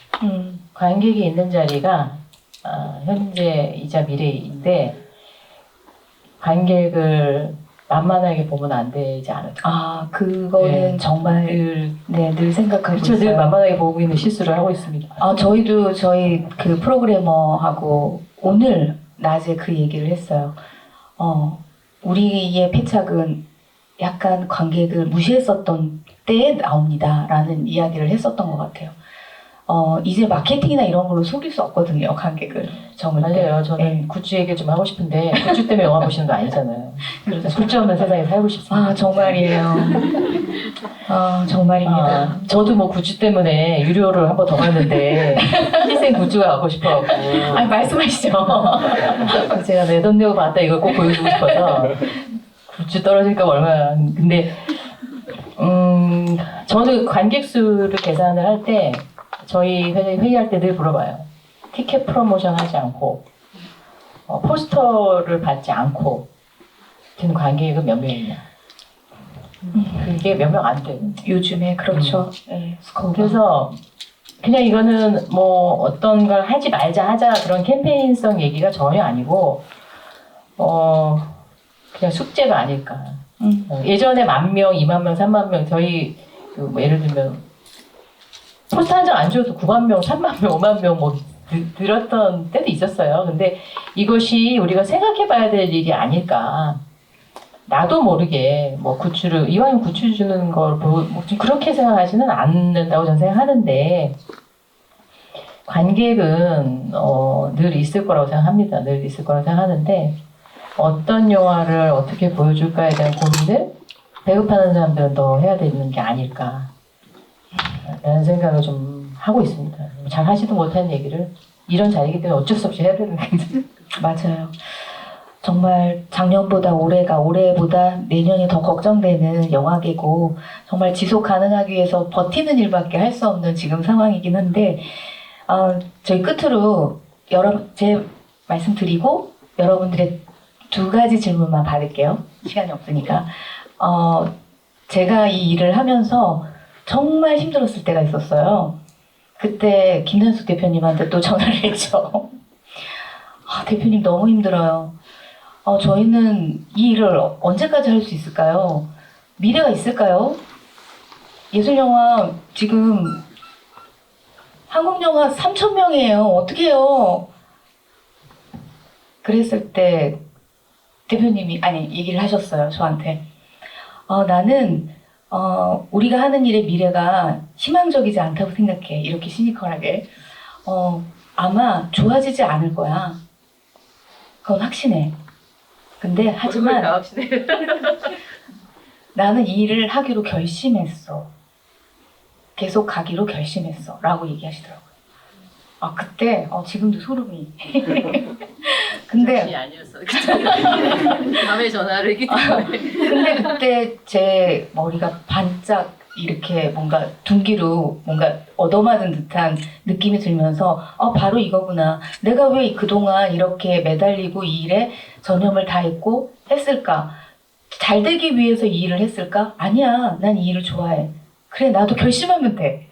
관객이 있는 자리가 현재이자 미래인데 관객을 만만하게 보면 안 되지 않을까. 아, 그거는 네. 정말 늘 생각하고 그렇죠. 늘 있어요. 만만하게 보고 있는 실수를 하고 있습니다. 저희도 저희 그 프로그래머하고 오늘 낮에 그 얘기를 했어요. 우리의 패착은 약간 관객을 무시했었던 때에 나옵니다. 라는 이야기를 했었던 것 같아요. 이제 마케팅이나 이런 걸로 속일 수 없거든요, 관객을. 맞아요. 저는 네. 굿즈 얘기 좀 하고 싶은데 굿즈 때문에 영화 보시는 거 아니잖아요. 그래서 굿즈 없는 세상에 살고 싶습니다. 아, 정말이에요. 정말입니다. 저도 뭐 굿즈 때문에 유료를 한 번 더 갔는데 희생 굿즈가 갖고 싶어갖고 말씀하시죠. 제가 내 돈 내고 봤다 이걸 꼭 보여주고 싶어서 굿즈 떨어질까 봐 얼마나. 근데 저는 관객 수를 계산을 할 때 저희 회의할 때 늘 물어봐요. 티켓 프로모션 하지 않고 포스터를 받지 않고 든 관객은 몇 명이냐. 그게 몇 명 안 돼요. 요즘에 그렇죠. 네, 그래서 그냥 이거는 뭐 어떤 걸 하지 말자 하자 그런 캠페인성 얘기가 전혀 아니고 그냥 숙제가 아닐까. 예전에 10,000명, 20,000명, 30,000명 저희 뭐 예를 들면 포스터 한 장 안 줘도 90,000명, 30,000명, 50,000명 뭐 들었던 때도 있었어요. 근데 이것이 우리가 생각해봐야 될 일이 아닐까. 나도 모르게 뭐 굿즈를 이왕이면 굿즈 주는 걸 그렇게 생각하지는 않는다고 저는 생각하는데 관객은 늘 있을 거라고 생각합니다. 늘 있을 거라고 생각하는데 어떤 영화를 어떻게 보여줄까에 대한 고민을 배급하는 사람들은 더 해야 되는 게 아닐까 라는 생각을 좀 하고 있습니다. 잘 하지도 못한 얘기를 이런 자리이기 때문에 어쩔 수 없이 해야 되는 건데. 맞아요. 정말 작년보다 올해보다 내년이 더 걱정되는 영화계고 정말 지속 가능하기 위해서 버티는 일밖에 할 수 없는 지금 상황이긴 한데 저희 끝으로 제 말씀드리고 여러분들의 2가지 질문만 받을게요. 시간이 없으니까. 제가 이 일을 하면서 정말 힘들었을 때가 있었어요. 그때 김난숙 대표님한테 또 전화를 했죠. 대표님 너무 힘들어요. 저희는 이 일을 언제까지 할 수 있을까요? 미래가 있을까요? 예술영화 지금 한국영화 3,000명이에요. 어떻게 해요? 그랬을 때 대표님이 얘기를 하셨어요. 저한테. 나는 우리가 하는 일의 미래가 희망적이지 않다고 생각해. 이렇게 시니컬하게. 아마 좋아지지 않을 거야. 그건 확신해. 근데 하지만 나는 이 일을 하기로 결심했어. 계속 가기로 결심했어. 라고 얘기하시더라고요. 그때 지금도 소름이. 근데 아니었어. 밤에 전화를 했기 때문에. 근데 그때 제 머리가 반짝 이렇게 뭔가 둔기로 뭔가 얻어맞은 듯한 느낌이 들면서 바로 이거구나. 내가 왜 그동안 이렇게 매달리고 이 일에 전념을 다했고 했을까? 잘 되기 위해서 이 일을 했을까? 아니야. 난 이 일을 좋아해. 그래, 나도 결심하면 돼.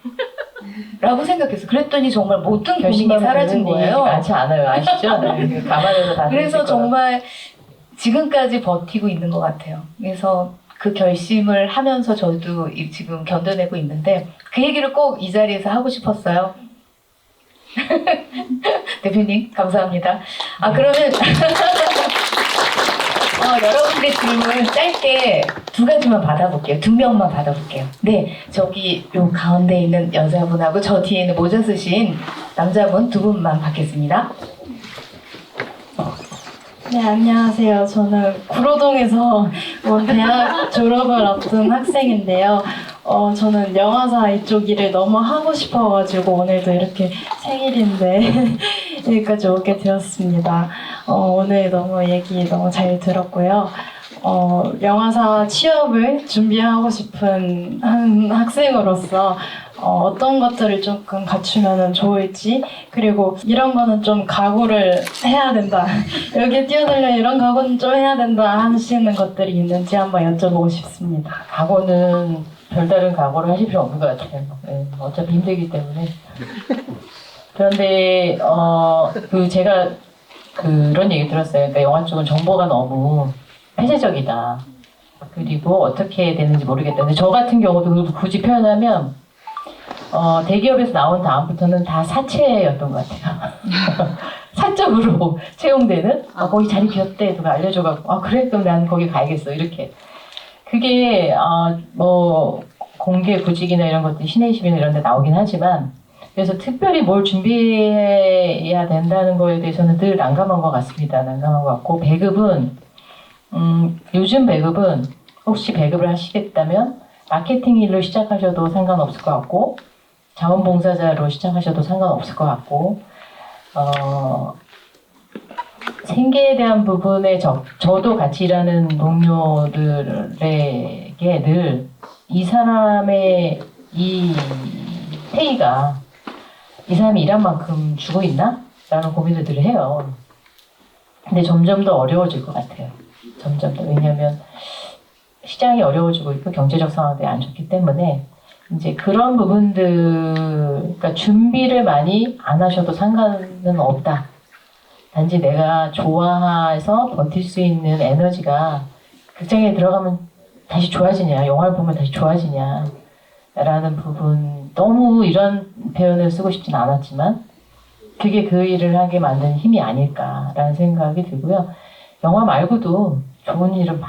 라고 생각했어. 그랬더니 정말 모든 고민이 사라진 거예요. 많지 않아요. 아시죠? 네, 감안해서 다. 그래서 정말 지금까지 버티고 있는 것 같아요. 그래서 그 결심을 하면서 저도 지금 견뎌내고 있는데 그 얘기를 꼭 이 자리에서 하고 싶었어요. 대표님 감사합니다. 그러면 여러분들의 질문 짧게 2가지만 받아볼게요. 2명만 받아볼게요. 네, 저기 요 가운데 있는 여자분하고 저 뒤에 있는 모자 쓰신 남자분 2분만 받겠습니다. 네, 안녕하세요. 저는 구로동에서 대학 졸업을 앞둔 학생인데요. 저는 영화사 이쪽 일을 너무 하고 싶어가지고 오늘도 이렇게 생일인데 여기까지 오게 되었습니다. 오늘 너무 얘기 너무 잘 들었고요. 영화사 취업을 준비하고 싶은 한 학생으로서 어떤 것들을 조금 갖추면 좋을지, 그리고 이런 거는 좀 각오를 해야 된다. 여기에 뛰어들려 이런 각오는 좀 해야 된다 하시는 것들이 있는지 한번 여쭤보고 싶습니다. 각오는 별다른 각오를 하실 필요 없는 것 같아요. 네, 어차피 힘들기 때문에. 그런데 제가 그런 얘기 들었어요. 그러니까 영화 쪽은 정보가 너무 폐쇄적이다. 그리고 어떻게 되는지 모르겠다. 근데 저 같은 경우도 그걸 굳이 표현하면 대기업에서 나온 다음부터는 다 사채였던 것 같아요. 사적으로 채용되는 거기 자리 비었대 누가 알려줘갖고 그래 그럼 난 거기 가야겠어 이렇게. 그게 뭐 공개 구직이나 이런 것들 신의심이나 이런 데 나오긴 하지만, 그래서 특별히 뭘 준비해야 된다는 거에 대해서는 늘 난감한 것 같습니다. 난감한 것 같고, 배급은 요즘 배급은 혹시 배급을 하시겠다면 마케팅 일로 시작하셔도 상관없을 것 같고, 자원봉사자로 시작하셔도 상관없을 것 같고, 생계에 대한 부분에 저도 같이 일하는 동료들에게 늘 이 사람의 이 페이가 이 사람이 일한 만큼 주고 있나? 라는 고민을 늘 해요. 근데 점점 더 어려워질 것 같아요. 점점 더. 왜냐하면 시장이 어려워지고 있고 경제적 상황들이 안 좋기 때문에 이제 그런 부분들, 그러니까 준비를 많이 안 하셔도 상관은 없다. 단지 내가 좋아해서 버틸 수 있는 에너지가 극장에 들어가면 다시 좋아지냐, 영화를 보면 다시 좋아지냐 라는 부분, 너무 이런 표현을 쓰고 싶진 않았지만 그게 그 일을 하게 만든 힘이 아닐까라는 생각이 들고요. 영화 말고도 좋은 일은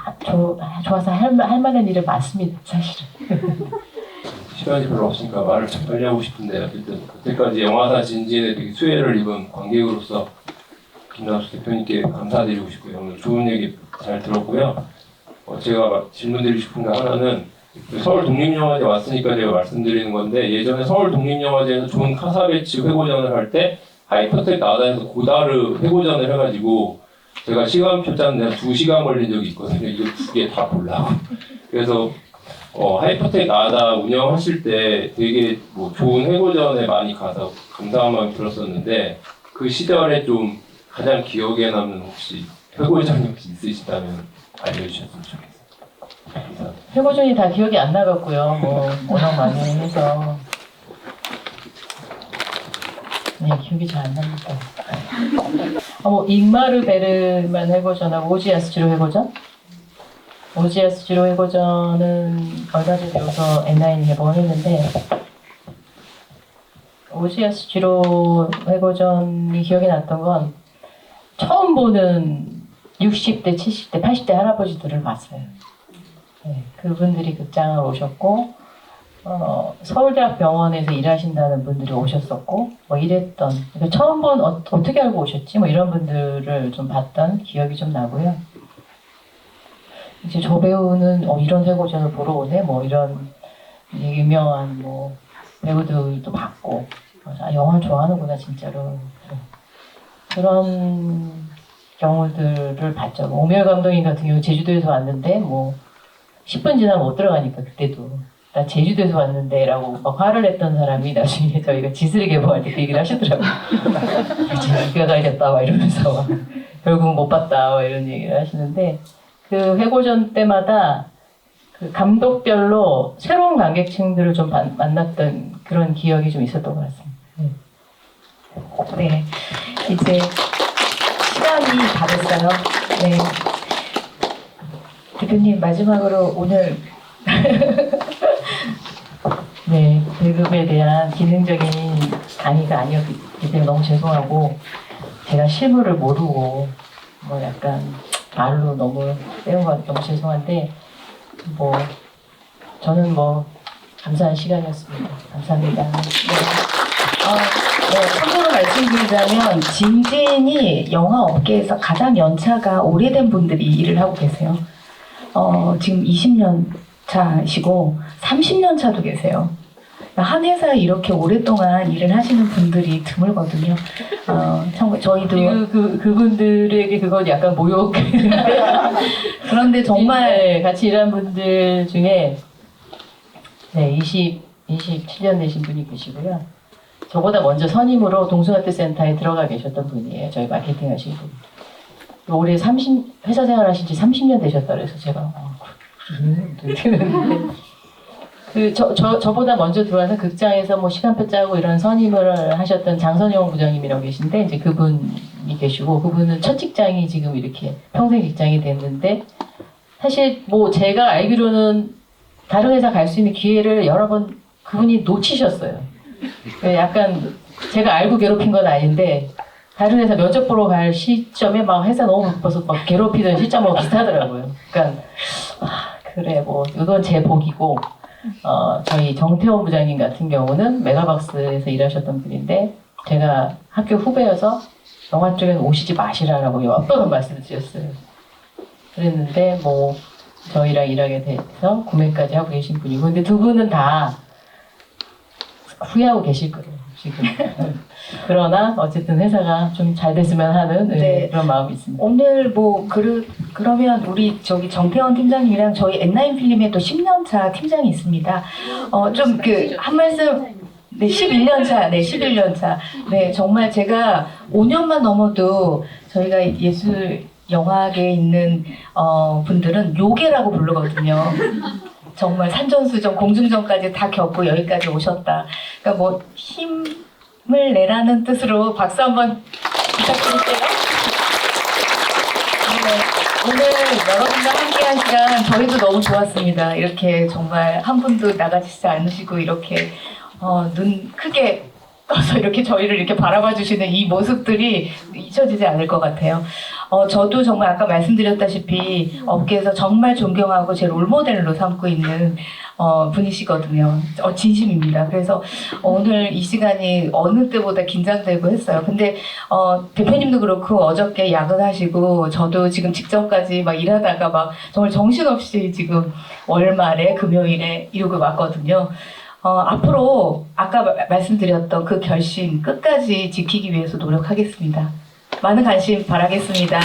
좋아서 할 만한 일은 많습니다, 사실은. 시간이 별로 없으니까 말을 좀 빨리 하고 싶은데, 어쨌든 그때까지 영화사 진진에 되게 수혜를 입은 관객으로서 김남수 대표님께 감사드리고 싶고요. 오늘 좋은 얘기 잘 들었고요. 제가 질문드리고 싶은 거 하나는, 서울 독립영화제 왔으니까 제가 말씀드리는 건데, 예전에 서울 독립영화제에서 존 카사베치 회고전을 할 때 하이퍼텍 나다에서 고다르 회고전을 해가지고 제가 시간표 짰는데 2시간 걸린 적이 있거든요. 이거 2개 다 보려고. 그래서 하이퍼텍 나다 운영하실 때 되게 뭐 좋은 회고전에 많이 가서 감사한 마음이 들었었는데, 그 시절에 좀 가장 기억에 남는 혹시 회고전이 혹시 있으시다면 알려주셨으면 좋겠어요. 감사합니다. 회고전이 다 기억이 안 나갔고요. 뭐 워낙 많이 해서 기억이 잘 안 납니다. 뭐 잉마르 베르만 회고전하고 오지아스 지로 회고전? 오지아스 지로 회고전은 얼마 전에 여기서 N9 개봉을 했는데, 오지아스 지로 회고전이 기억이 났던 건 처음 보는 60대, 70대, 80대 할아버지들을 봤어요. 네, 그분들이 극장을 오셨고, 서울대학 병원에서 일하신다는 분들이 오셨었고, 뭐 이랬던, 그러니까 처음 본, 어떻게 알고 오셨지? 뭐 이런 분들을 좀 봤던 기억이 좀 나고요. 이제 저 배우는 이런 회고전을 보러 오네? 뭐 이런 유명한 뭐 배우들도 봤고, 영화 좋아하는구나, 진짜로. 그런 경우들을 봤죠. 오미열 감독님 같은 경우 제주도에서 왔는데, 뭐 10분 지나면 못 들어가니까 그때도 나 제주도에서 왔는데 라고 막 화를 냈던 사람이 나중에 저희가 지스를 개봉할 때 그 얘기를 하시더라고요. 제주도가 가야겠다 막 이러면서 막 결국은 못 봤다 막 이런 얘기를 하시는데, 그 회고전 때마다 그 감독별로 새로운 관객층들을 좀 만났던 그런 기억이 좀 있었던 것 같습니다. 네, 이제 시간이 다 됐어요. 네. 대표님 마지막으로 오늘 네, 배급에 대한 기능적인 강의가 아니었기 때문에 너무 죄송하고, 제가 실물을 모르고 뭐 약간 말로 너무 빼온 것 같아서 너무 죄송한데, 뭐 저는 뭐 감사한 시간이었습니다. 감사합니다. 네. 참고로 말씀드리자면 진진이 영화 업계에서 가장 연차가 오래된 분들이 일을 하고 계세요. 지금 20년 차시고 30년 차도 계세요. 한 회사에 이렇게 오랫동안 일을 하시는 분들이 드물거든요. 참고 저희도 그분들에게 그건 약간 모욕. 그런데 정말 네, 같이 일한 분들 중에 네, 27년 되신 분이 계시고요. 저보다 먼저 선임으로 동숭아트센터에 들어가 계셨던 분이에요. 저희 마케팅 하시는 분. 올해 회사 생활 하신 지 30년 되셨다 그래서 제가 그래? 저보다 먼저 들어와서 극장에서 뭐 시간표 짜고 이런 선임을 하셨던 장선영 부장님이라고 계신데 이제 그분이 계시고 그분은 첫 직장이 지금 이렇게 평생 직장이 됐는데 사실 뭐 제가 알기로는 다른 회사 갈 수 있는 기회를 여러 번 그분이 놓치셨어요. 약간 제가 알고 괴롭힌 건 아닌데 다른 회사 면접 보러 갈 시점에 막 회사 너무 바빠서 막 괴롭히던 시점하고 비슷하더라고요. 그러니까 그래 뭐 이건 제 복이고 저희 정태원 부장님 같은 경우는 메가박스에서 일하셨던 분인데 제가 학교 후배여서 영화 쪽에는 오시지 마시라라고 여러 번 말씀을 드렸어요. 그랬는데 뭐 저희랑 일하게 돼서 구매까지 하고 계신 분이고 근데 두 분은 다 후회하고 계실 거예요 지금. 그러나 어쨌든 회사가 좀 잘 됐으면 하는 네. 그런 마음이 있습니다. 오늘 뭐 그러면 우리 저기 정태원 팀장님이랑 저희 엔라인 필름에 또 10년 차 팀장이 있습니다. 좀 한 말씀. 네, 11년 차. 네, 11년 차. 네, 정말 제가 5년만 넘어도 저희가 예술 영화계에 있는 분들은 요괴라고 부르거든요. 정말 산전수전, 공중전까지 다 겪고 여기까지 오셨다. 그러니까 뭐 힘을 내라는 뜻으로 박수 한번 부탁드릴게요. 네, 오늘 여러분과 함께한 시간 저희도 너무 좋았습니다. 이렇게 정말 한 분도 나가시지 않으시고 이렇게 눈 크게 떠서 이렇게 저희를 이렇게 바라봐 주시는 이 모습들이 잊혀지지 않을 것 같아요. 저도 정말 아까 말씀드렸다시피 업계에서 정말 존경하고 제 롤모델로 삼고 있는 분이시거든요. 진심입니다. 그래서 오늘 이 시간이 어느 때보다 긴장되고 했어요. 근데 대표님도 그렇고 어저께 야근하시고 저도 지금 직전까지 막 일하다가 막 정말 정신없이 지금 월말에 금요일에 이러고 왔거든요. 앞으로 아까 말씀드렸던 그 결심 끝까지 지키기 위해서 노력하겠습니다. 많은 관심 바라겠습니다.